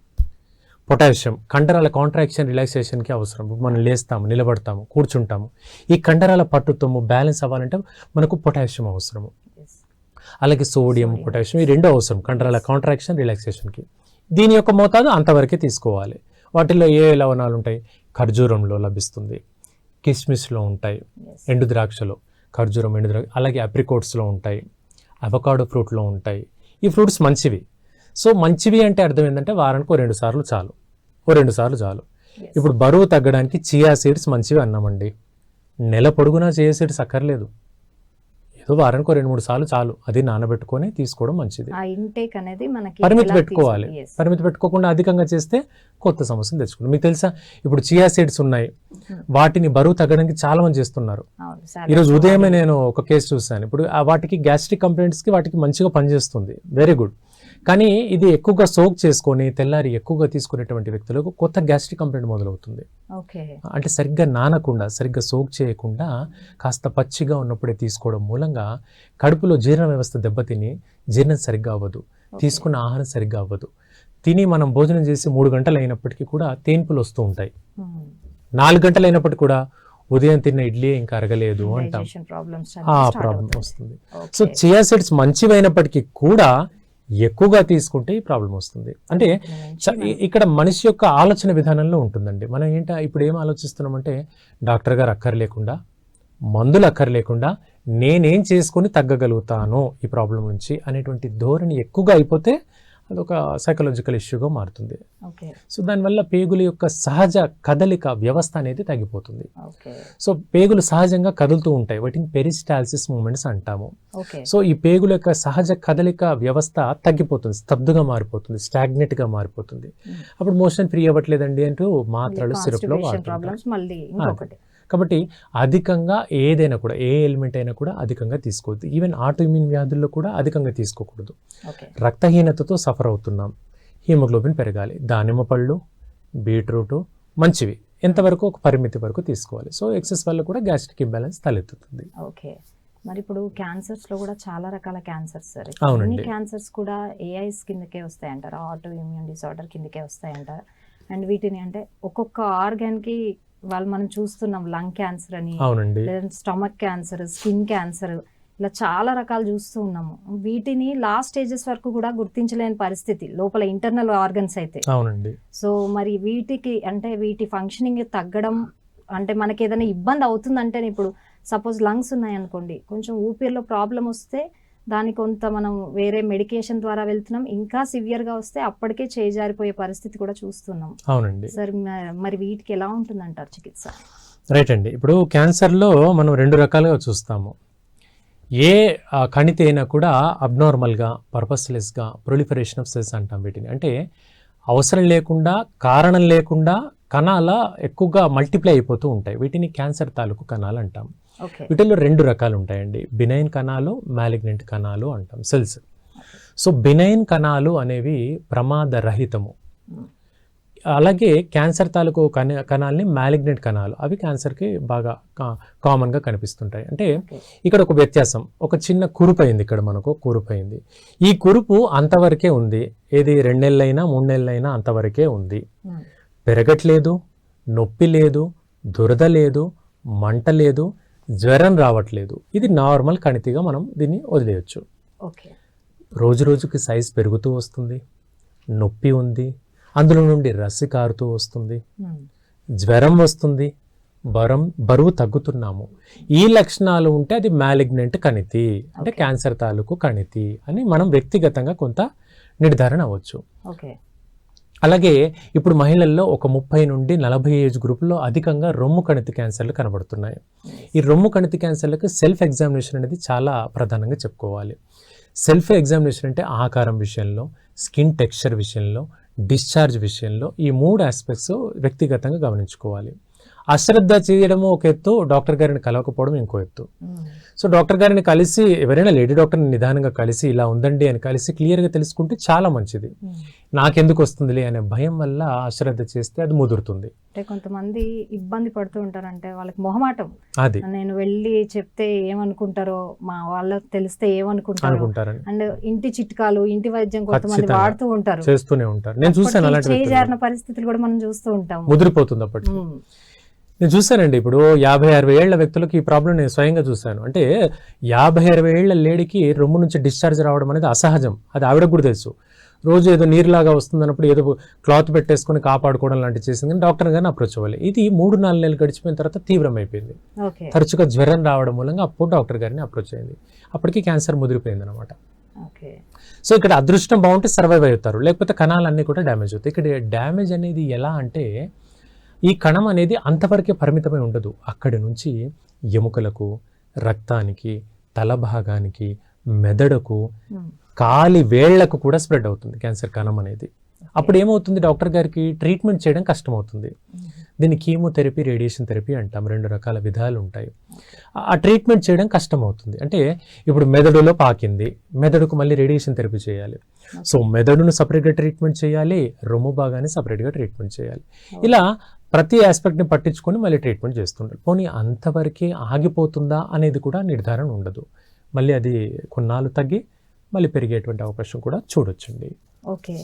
పొటాషియం కండరాల కాంట్రాక్షన్ రిలాక్సేషన్కి అవసరం. మనం లేస్తాము, నిలబడతాము, కూర్చుంటాము, ఈ కండరాల పట్టుతము బ్యాలెన్స్ అవ్వాలంటే మనకు పొటాషియం అవసరము. అలాగే సోడియం, పొటాషియం ఈ 2 అవసరం కండరాల కాంట్రాక్షన్ రిలాక్సేషన్కి. దీని యొక్క మోతాదు అంతవరకే తీసుకోవాలి. వాటిల్లో ఏ లవణాలు ఉంటాయి? ఖర్జూరంలో లభిస్తుంది, కిస్మిస్లో ఉంటాయి, ఎండు ద్రాక్షలో ఖర్జూరం, ఎండు ద్రాక్ష, అలాగే అప్రికోట్స్లో ఉంటాయి, అవకాడో ఫ్రూట్లో ఉంటాయి. ఈ ఫ్రూట్స్ మంచివి. సో మంచివి అంటే అర్థం ఏంటంటే వారానికి 2 సార్లు చాలు, 2 సార్లు చాలు. ఇప్పుడు బరువు తగ్గడానికి చియా సీడ్స్ మంచివి అన్నామండి. నెల పొడుగునా చియా సీడ్స్ అక్కర్లేదు, ఏదో వారానికి 2-3 సార్లు చాలు. అది నానబెట్టుకొని తీసుకోవడం మంచిది. పరిమితి పెట్టుకోవాలి. పరిమితి పెట్టుకోకుండా అధికంగా చేస్తే కొత్త సమస్యలు తెచ్చుకుంటాం. మీకు తెలుసా, ఇప్పుడు చియా సీడ్స్ ఉన్నాయి, వాటిని బరువు తగ్గడానికి చాలా మంది చేస్తున్నారు. ఈరోజు ఉదయమే నేను ఒక కేసు చూశాను. ఇప్పుడు వాటికి గ్యాస్ట్రిక్ కంప్లైంట్స్కి వాటికి మంచిగా పనిచేస్తుంది, వెరీ గుడ్. కానీ ఇది ఎక్కువగా సోక్ చేసుకొని తెల్లారి ఎక్కువగా తీసుకునేటువంటి వ్యక్తులకు కొత్త గ్యాస్ట్రిక్ కంప్లైంట్ మొదలవుతుంది. అంటే సరిగ్గా నానకుండా, సరిగ్గా సోక్ చేయకుండా కాస్త పచ్చిగా ఉన్నప్పుడే తీసుకోవడం మూలంగా కడుపులో జీర్ణ వ్యవస్థ దెబ్బతిని జీర్ణం సరిగ్గా అవ్వదు, తీసుకున్న ఆహారం సరిగ్గా అవ్వదు. తిని మనం భోజనం చేసి 3 గంటలు అయినప్పటికీ కూడా తేన్పులు వస్తూ ఉంటాయి. 4 గంటలు అయినప్పటికీ కూడా ఉదయం తిన్న ఇడ్లీ ఇంకా అరగలేదు అంటాం, డైజెషన్ ప్రాబ్లమ్స్ ఆ ప్రాబ్లం వస్తుంది. సో చియా సీడ్స్ మంచివైనప్పటికీ కూడా ఎక్కువగా తీసుకుంటే ఈ ప్రాబ్లం వస్తుంది. అంటే ఇక్కడ మనిషి యొక్క ఆలోచన విధానంలో ఉంటుందండి. మనం ఇప్పుడు ఏం ఆలోచిస్తున్నామంటే డాక్టర్ గారు అక్కర్లేకుండా, మందులు అక్కర్లేకుండా నేనేం చేసుకొని తగ్గగలుగుతాను ఈ ప్రాబ్లం నుంచి అనేటువంటి ధోరణి ఎక్కువగా అయిపోతే అదొక సైకలాజికల్ ఇష్యూగా మారుతుంది. సో దానివల్ల పేగుల యొక్క సహజ కదలిక వ్యవస్థ అనేది తగ్గిపోతుంది. సో పేగులు సహజంగా కదులుతూ ఉంటాయి, వాటిని పెరిస్టాల్సిస్ మూమెంట్స్ అంటాము. సో ఈ పేగుల యొక్క సహజ కదలిక వ్యవస్థ తగ్గిపోతుంది, స్తబ్దుగా మారిపోతుంది, స్టాగ్నెట్గా మారిపోతుంది. అప్పుడు మోషన్ ఫ్రీ అవ్వట్లేదండి అంటూ మాత్రలు సిరప్లో వాడుతుంటారు. కాబట్టి అధికంగా ఏదైనా కూడా, ఏ ఎలిమెంట్ అయినా కూడా అధికంగా తీసుకోవద్దు. ఈవెన్ ఆటోఇమ్యూన్ వ్యాధుల్లో కూడా అధికంగా తీసుకోకూడదు. రక్తహీనతతో సఫర్ అవుతున్నాం, హీమోగ్లోబిన్ పెరగాలి, దానిమ్మ పళ్ళు, బీట్రూట్ మంచివి, ఎంతవరకు ఒక పరిమితి వరకు తీసుకోవాలి. సో ఎక్సెస్ వల్ల కూడా గ్యాస్ట్రిక్ ఇంబ్యాలెన్స్ తలెత్తుతుంది. ఓకే, మరి ఇప్పుడు క్యాన్సర్స్ లో కూడా చాలా రకాల క్యాన్సర్స్ సార్. అవునండి, క్యాన్సర్స్ కూడా ఏఐస్ కిందకే వస్తాయంటారు, ఆటో ఇమ్యూన్ డిసార్డర్ కిందకే వస్తాయంటారు. అండ్ వీటిని అంటే ఒక్కొక్క ఆర్గాన్ కి వాళ్ళు మనం చూస్తున్నాం, లంగ్ క్యాన్సర్ అని, స్టమక్ క్యాన్సర్, స్కిన్ క్యాన్సర్, ఇలా చాలా రకాలు చూస్తూ ఉన్నాము. వీటిని లాస్ట్ స్టేజెస్ వరకు కూడా గుర్తించలేని పరిస్థితి లోపల ఇంటర్నల్ ఆర్గన్స్ అయితే. అవునండి. సో మరి వీటికి అంటే వీటి ఫంక్షనింగ్ తగ్గడం అంటే మనకి ఏదైనా ఇబ్బంది అవుతుందంటే, ఇప్పుడు సపోజ్ లంగ్స్ ఉన్నాయనుకోండి, కొంచెం ఊపిరిలో ప్రాబ్లం వస్తే దానికి కొంత మనం వేరే మెడికేషన్ ద్వారా వెళ్తున్నాం, ఇంకా సివియర్గా వస్తే అప్పటికే చేజారిపోయే పరిస్థితి కూడా చూస్తున్నాం. అవునండి సార్, మరి వీటికి ఎలా ఉంటుందంటారు చికిత్స? రైట్ అండి. ఇప్పుడు క్యాన్సర్లో మనం 2 రకాలుగా చూస్తాము. ఏ కణితి అయినా కూడా అబ్నార్మల్గా, పర్పస్లెస్గా ప్రొలిఫరేషన్ ఆఫ్ సెల్స్ అంటాం వీటిని. అంటే అవసరం లేకుండా, కారణం లేకుండా కణాల ఎక్కువగా మల్టిప్లై అయిపోతూ ఉంటాయి. వీటిని క్యాన్సర్ తాలూకు కణాలు అంటాం. వీటిల్లో 2 రకాలు ఉంటాయండి, బినైన్ కణాలు, మ్యాలిగ్నెంట్ కణాలు అంటాం, సెల్స్. సో బినైన్ కణాలు అనేవి ప్రమాదరహితము. అలాగే క్యాన్సర్ తాలూకు కణాలని మ్యాలిగ్నెంట్ కణాలు, అవి క్యాన్సర్కి బాగా కామన్గా కనిపిస్తుంటాయి. అంటే ఇక్కడ ఒక వ్యత్యాసం, ఒక చిన్న కురుపు అయింది, ఇక్కడ మనకు కురుపు అయింది. ఈ కురుపు అంతవరకే ఉంది, ఏది 2 నెలలైనా 3 నెలలైనా అంతవరకే ఉంది, పెరగట్లేదు, నొప్పి లేదు, దురద లేదు, మంట లేదు, జ్వరం రావట్లేదు. ఇది నార్మల్ కణితిగా మనం దీన్ని వదిలేయచ్చు. రోజు రోజుకి సైజ్ పెరుగుతూ వస్తుంది, నొప్పి ఉంది, అందులో నుండి రస్సి కారుతూ వస్తుంది, జ్వరం వస్తుంది, బరువు తగ్గుతున్నాము. ఈ లక్షణాలు ఉంటే అది మ్యాలిగ్నెంట్ కణితి, అంటే క్యాన్సర్ తాలూకు కణితి అని మనం వ్యక్తిగతంగా కొంత నిర్ధారణ అవ్వచ్చు. అలాగే ఇప్పుడు మహిళల్లో ఒక 30 నుండి 40 ఏజ్ గ్రూపుల్లో అధికంగా రొమ్ము కణితి క్యాన్సర్లు కనబడుతున్నాయి. ఈ రొమ్ము కణితి క్యాన్సర్లకు సెల్ఫ్ ఎగ్జామినేషన్ అనేది చాలా ప్రధానంగా చెప్పుకోవాలి. సెల్ఫ్ ఎగ్జామినేషన్ అంటే ఆకారం విషయంలో, స్కిన్ టెక్స్చర్ విషయంలో, డిశ్చార్జ్ విషయంలో ఈ 3 ఆస్పెక్ట్స్ వ్యక్తిగతంగా గమనించుకోవాలి. అశ్రద్ధ చేయడము ఒక ఎత్తు, డాక్టర్ గారిని కలవకపోవడం ఇంకో ఎత్తు. సో డాక్టర్ గారిని కలిసి, ఎవరైనా లేడీ డాక్టర్ని నిదానంగా కలిసి ఇలా ఉందండి అని కలిసి క్లియర్గా తెలుసుకుంటే చాలా మంచిది. నాకెందుకు వస్తుందిలే అనే భయం వల్ల అశ్రద్ధ చేస్తే అది ముదురుతుంది. అంటే కొంతమంది ఇబ్బంది పడుతూ ఉంటారంటే వాళ్ళకి మొహమాటం, అది నేను వెళ్ళి చెప్తే ఏమనుకుంటారో, మా వాళ్ళకి తెలిస్తే ఏమనుకుంటారు, అండ్ ఇంటి చిట్కాలు, ఇంటి వైద్యం కొంతమంది వాడుతూ ఉంటారు, చేస్తూనే ఉంటారు. నేను చూసాను అలాంటి చేజారిన పరిస్థితులు కూడా మనం చూస్తూ ఉంటాం, ముదిరిపోతుంది అప్పటికి. నేను చూశానండి, ఇప్పుడు 50-60 ఏళ్ల వ్యక్తులకు ఈ ప్రాబ్లం నేను స్వయంగా చూశాను. అంటే 50-60 ఏళ్ల లేడీకి రొమ్ము నుంచి డిశ్చార్జ్ రావడం అనేది అసహజం, అది ఆవిడకు కూడా తెలుసు. రోజు ఏదో నీరులాగా వస్తుందన్నప్పుడు ఏదో క్లాత్ పెట్టేసుకొని కాపాడుకోవడం లాంటివి చేసింది, డాక్టర్ గారిని అప్రోచ్ అవ్వాలి. ఇది 3-4 నెలలు గడిచిపోయిన తర్వాత తీవ్రమైపోయింది, తరచుగా జ్వరం రావడం మూలంగా అప్పుడు డాక్టర్ గారిని అప్రోచ్ అయింది. అప్పటికి క్యాన్సర్ ముదిరిపోయింది అనమాట. సో ఇక్కడ అదృష్టం బాగుంటే సర్వైవ్ అవుతారు, లేకపోతే కణాలన్నీ కూడా డ్యామేజ్ అవుతాయి. ఇక్కడ డ్యామేజ్ అనేది ఎలా అంటే, ఈ కణం అనేది అంతవరకే పరిమితమై ఉండదు, అక్కడి నుంచి ఎముకలకు, రక్తానికి, తల భాగానికి, మెదడుకు, కాలి వేళ్లకు కూడా స్ప్రెడ్ అవుతుంది క్యాన్సర్ కణం అనేది. అప్పుడు ఏమవుతుంది, డాక్టర్ గారికి ట్రీట్మెంట్ చేయడం కష్టమవుతుంది. దీన్ని కీమోథెరపీ, రేడియేషన్ థెరపీ అంటాం, 2 రకాల విధాలు ఉంటాయి. ఆ ట్రీట్మెంట్ చేయడం కష్టమవుతుంది. అంటే ఇప్పుడు మెదడులో పాకింది, మెదడుకు మళ్ళీ రేడియేషన్ థెరపీ చేయాలి. సో మెదడును సపరేట్గా ట్రీట్మెంట్ చేయాలి, రొమ్ము భాగాన్ని సపరేట్గా ట్రీట్మెంట్ చేయాలి. ఇలా ప్రతి ఆస్పెక్ట్ని పట్టించుకొని మళ్ళీ ట్రీట్మెంట్ చేస్తుంటారు. పోనీ అంతవరకే ఆగిపోతుందా అనేది కూడా నిర్ధారణ ఉండదు, మళ్ళీ అది కొన్నాళ్ళు తగ్గి మళ్ళీ పెరిగేటువంటి అవకాశం కూడా చూడొచ్చండి. ఓకే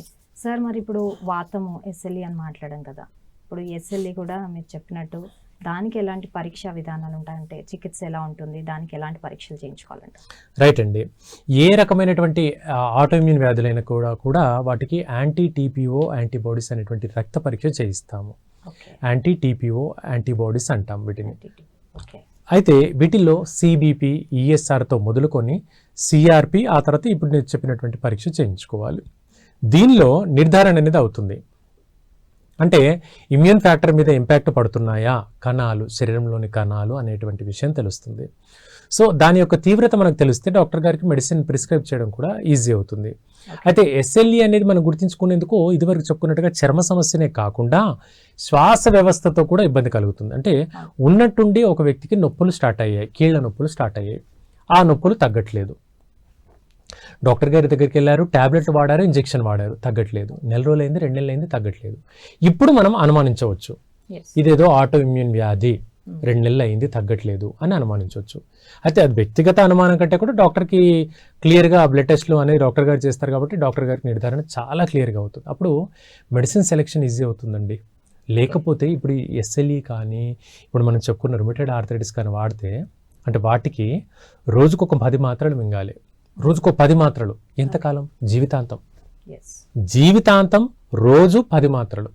సార్, మరి ఇప్పుడు వాతము, ఎస్ఎల్ఈ అని మాట్లాడాం కదా, ఇప్పుడు ఎస్ఎల్ఈ కూడా మీరు చెప్పినట్టు దానికి ఎలాంటి పరీక్షా విధానాలు ఉంటాయంటే చికిత్స ఎలా ఉంటుంది, దానికి ఎలాంటి పరీక్షలు చేయించుకోవాలంటే? రైట్ అండి. ఏ రకమైనటువంటి ఆటోఇమ్యూన్ వ్యాధులైన కూడా వాటికి యాంటీ టీపీఓ యాంటీబాడీస్ అనేటువంటి రక్త పరీక్ష చేయిస్తాము. యాంటీ టీపీఓ యాంటీబాడీస్ అంటాం వీటిని. అయితే వీటిల్లో సిబిపి, ఈఎస్ఆర్తో మొదలుకొని సిఆర్పి, ఆ తర్వాత ఇప్పుడు నేను చెప్పినటువంటి పరీక్ష చేయించుకోవాలి. దీనిలో నిర్ధారణ అనేది అవుతుంది. అంటే ఇమ్యూన్ ఫ్యాక్టర్ మీద ఇంపాక్ట్ పడుతున్నాయా కణాలు, శరీరంలోని కణాలు అనేటువంటి విషయం తెలుస్తుంది. సో దాని యొక్క తీవ్రత మనకు తెలిస్తే డాక్టర్ గారికి మెడిసిన్ ప్రిస్క్రైబ్ చేయడం కూడా ఈజీ అవుతుంది. అయితే ఎస్ఎల్ఈ అనేది మనం గుర్తించుకునేందుకు ఇదివరకు చెప్పుకున్నట్టుగా చర్మ సమస్యనే కాకుండా శ్వాస వ్యవస్థతో కూడా ఇబ్బంది కలుగుతుంది. అంటే ఉన్నట్టుండి ఒక వ్యక్తికి నొప్పులు స్టార్ట్ అయ్యాయి, కీళ్ళ నొప్పులు స్టార్ట్ అయ్యాయి, ఆ నొప్పులు తగ్గట్లేదు. డాక్టర్ గారి దగ్గరికి వెళ్ళారు, ట్యాబ్లెట్లు వాడారు, ఇంజెక్షన్ వాడారు, తగ్గట్లేదు. నెల రోజులైంది, 2 నెలలైంది, తగ్గట్లేదు. ఇప్పుడు మనం అనుమానించవచ్చు ఇదేదో ఆటో ఇమ్యూన్ వ్యాధి, 2 నెలలు అయింది, తగ్గట్లేదు అని అనుమానించవచ్చు. అయితే అది వ్యక్తిగత అనుమానం కంటే కూడా డాక్టర్కి క్లియర్గా బ్లడ్ టెస్ట్లు అనేది డాక్టర్ గారు చేస్తారు కాబట్టి డాక్టర్ గారికి నిర్ధారణ చాలా క్లియర్గా అవుతుంది. అప్పుడు మెడిసిన్ సెలెక్షన్ ఈజీ అవుతుందండి. లేకపోతే ఇప్పుడు ఎస్ఎల్ఈ కానీ ఇప్పుడు మనం చెప్పుకున్న రుమటైడ్ ఆర్థరైటిస్ కానీ వాడితే అంటే వాటికి రోజుకొక 10 మాత్రలు మింగాలి. రోజుకో 10 మాత్రలు ఎంతకాలం? జీవితాంతం. జీవితాంతం రోజు 10 మాత్రలు.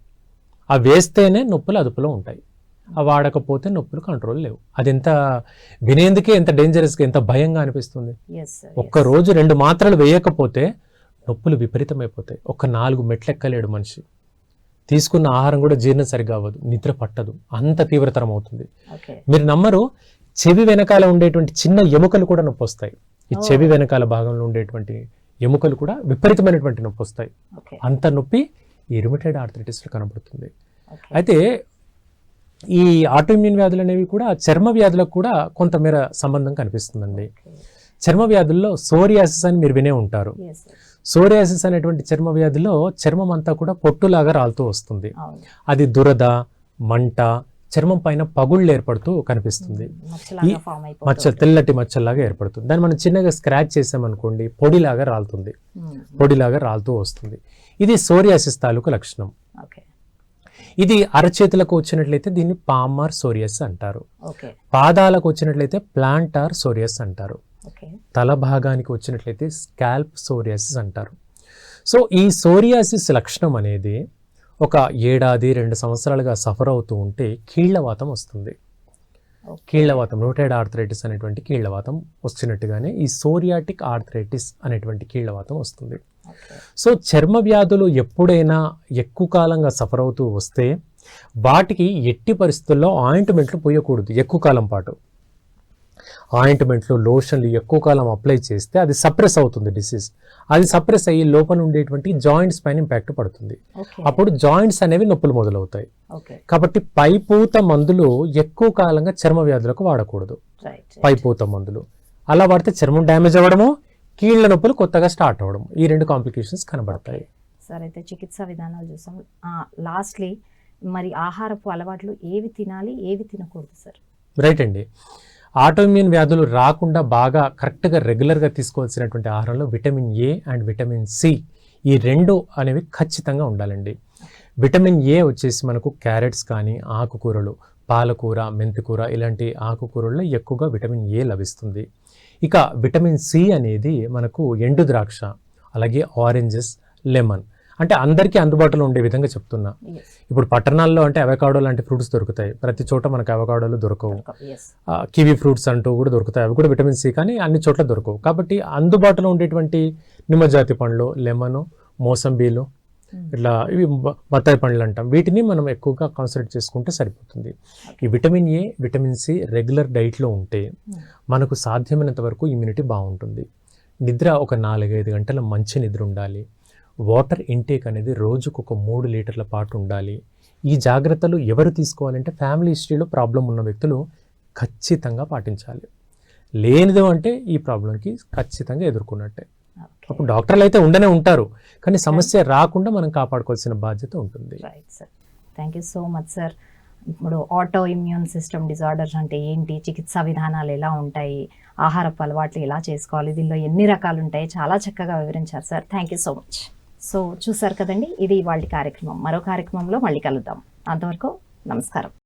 అవి వేస్తేనే నొప్పులు అదుపులో ఉంటాయి, అవి వాడకపోతే నొప్పులు కంట్రోల్ లేవు. అది ఎంత వినేందుకే ఎంత డేంజరస్గా, ఎంత భయంగా అనిపిస్తుంది. ఒక్క రోజు 2 మాత్రలు వేయకపోతే నొప్పులు విపరీతమైపోతాయి. ఒక 4 మెట్లు ఎక్కలేడు మనిషి. తీసుకున్న ఆహారం కూడా జీర్ణం సరిగా అవ్వదు, నిద్ర పట్టదు, అంత తీవ్రతరం అవుతుంది. మీరు నమ్మరు, చెవి వెనకాల ఉండేటువంటి చిన్న ఎముకలు కూడా నొప్పి వస్తాయి. ఈ చెవి వెనకాల భాగంలో ఉండేటువంటి ఎముకలు కూడా విపరీతమైనటువంటి నొప్పి వస్తాయి. అంత నొప్పి ఈ రుమటైడ్ ఆర్థరైటిస్లో కనబడుతుంది. అయితే ఈ ఆటోఇమ్యూన్ వ్యాధులు అనేవి కూడా చర్మ వ్యాధులకు కూడా కొంతమేర సంబంధం కనిపిస్తుందండి. చర్మ వ్యాధుల్లో సోరియాసిస్ అని మీరు వినే ఉంటారు. సోరియాసిస్ అనేటువంటి చర్మ వ్యాధిలో చర్మం అంతా కూడా పొట్టులాగా రాలుతూ వస్తుంది. అది దురద, మంట, చర్మం పైన పగుళ్ళు ఏర్పడుతూ కనిపిస్తుంది. తెల్లటి మచ్చల్లాగా ఏర్పడుతుంది. దాన్ని మనం చిన్నగా స్క్రాచ్ చేసామనుకోండి, పొడిలాగా రాలుతుంది, పొడిలాగా రాలుతూ వస్తుంది. ఇది సోరియాసిస్ తాలూకు లక్షణం. ఇది అరచేతులకు వచ్చినట్లయితే దీన్ని పామార్ సోరియాసిస్ అంటారు. పాదాలకు వచ్చినట్లయితే ప్లాంటార్ సోరియాసిస్ అంటారు. తల భాగానికి వచ్చినట్లయితే స్కాల్ప్ సోరియాసిస్ అంటారు. సో ఈ సోరియాసిస్ లక్షణం అనేది ఒక 1-2 సంవత్సరాలుగా సఫర్ అవుతూ ఉంటే కీళ్లవాతం వస్తుంది. కీళ్లవాతం, రుమటైడ్ ఆర్థరైటిస్ అనేటువంటి కీళ్లవాతం వచ్చినట్టుగానే ఈ సోరియాటిక్ ఆర్థరైటిస్ అనేటువంటి కీళ్లవాతం వస్తుంది. సో చర్మ వ్యాధులు ఎప్పుడైనా ఎక్కువ కాలంగా సఫర్ అవుతూ వస్తే వాటికి ఎట్టి పరిస్థితుల్లో ఆయింట్మెంట్లు పోయకూడదు. ఎక్కువ కాలం పాటు ఆయింట్మెంట్లు, లోషన్లు ఎక్కువ కాలం అప్లై చేస్తే అది సప్రెస్ అవుతుంది డిసీజ్. అది సప్రెస్ అయ్యి లోపల ఉండేటువంటి జాయింట్స్ పైన ఇంపాక్ట్ పడుతుంది. అప్పుడు జాయింట్స్ అనేవి నొప్పులు మొదలవుతాయి. కాబట్టి పైపూత మందులు ఎక్కువ కాలంగా చర్మ వ్యాధులకు వాడకూడదు. పైపూత మందులు అలా వాడితే చర్మం డ్యామేజ్ అవ్వడము, కీళ్ల నొప్పులు కొత్తగా స్టార్ట్ అవ్వడం, ఈ 2 కాంప్లికేషన్స్ కనబడతాయి. సార్, అయితే చికిత్సా విధానాలు చూసాం. లాస్ట్లీ మరి ఆహారపు అలవాట్లు ఏవి తినాలి, ఏవి తినకూడదు సార్? రైట్ అండి. ఆటోఇమ్యూన్ వ్యాధులు రాకుండా బాగా కరెక్ట్గా రెగ్యులర్గా తీసుకోవాల్సినటువంటి ఆహారంలో vitamin A and vitamin C, ఈ 2 అనేవి ఖచ్చితంగా ఉండాలండి. విటమిన్ ఏ వచ్చేసి మనకు క్యారెట్స్ కానీ, ఆకుకూరలు, పాలకూర, మెంతికూర ఇలాంటి ఆకుకూరల్లో ఎక్కువగా విటమిన్ ఏ లభిస్తుంది. ఇక విటమిన్ సి అనేది మనకు ఎండు ద్రాక్ష, అలాగే ఆరెంజెస్, లెమన్, అంటే అందరికీ అందుబాటులో ఉండే విధంగా చెప్తున్నా. ఇప్పుడు పట్టణాల్లో అంటే అవకాడో లాంటి ఫ్రూట్స్ దొరుకుతాయి, ప్రతి చోట మనకు అవకాడోలు దొరకవు. కివీ ఫ్రూట్స్ అంటూ కూడా దొరుకుతాయి, అవి కూడా విటమిన్ సి, కానీ అన్ని చోట్ల దొరకవు. కాబట్టి అందుబాటులో ఉండేటువంటి నిమ్మజాతి పండ్లు, లెమన్, మోసంబీలు, ఇట్లా ఇవి బత్తాయి పండ్లు అంటాం, వీటిని మనం ఎక్కువగా కాన్సన్ట్రేట్ చేసుకుంటే సరిపోతుంది. ఈ vitamin A, vitamin C regular డైట్లో ఉంటే మనకు సాధ్యమైనంత వరకు ఇమ్యూనిటీ బాగుంటుంది. నిద్ర ఒక 4-5 గంటల మంచి నిద్ర ఉండాలి. వాటర్ ఇంటేక్ అనేది రోజుకు ఒక 3 లీటర్ల పాటు ఉండాలి. ఈ జాగ్రత్తలు ఎవరు తీసుకోవాలంటే ఫ్యామిలీ హిస్టరీలో ప్రాబ్లం ఉన్న వ్యక్తులు ఖచ్చితంగా పాటించాలి. లేనిదో అంటే ఈ ప్రాబ్లంకి ఖచ్చితంగా ఎదుర్కొన్నట్టే. అప్పుడు డాక్టర్లు అయితే ఉండనే ఉంటారు, కానీ సమస్య రాకుండా మనం కాపాడుకోవాల్సిన బాధ్యత ఉంటుంది. Right sir, thank you so much sir. ఇప్పుడు ఆటో ఇమ్యూన్ సిస్టమ్ డిజార్డర్స్ అంటే ఏంటి, చికిత్సా విధానాలు ఎలా ఉంటాయి, ఆహారపు అలవాట్లు ఎలా చేసుకోవాలి, దీనిలో ఎన్ని రకాలు ఉంటాయి, చాలా చక్కగా వివరించారు sir. Thank you so much. So చూసారు కదండి, ఇది ఇవాళ కార్యక్రమం. మరో కార్యక్రమంలో మళ్ళీ కలుద్దాం. అంతవరకు నమస్కారం.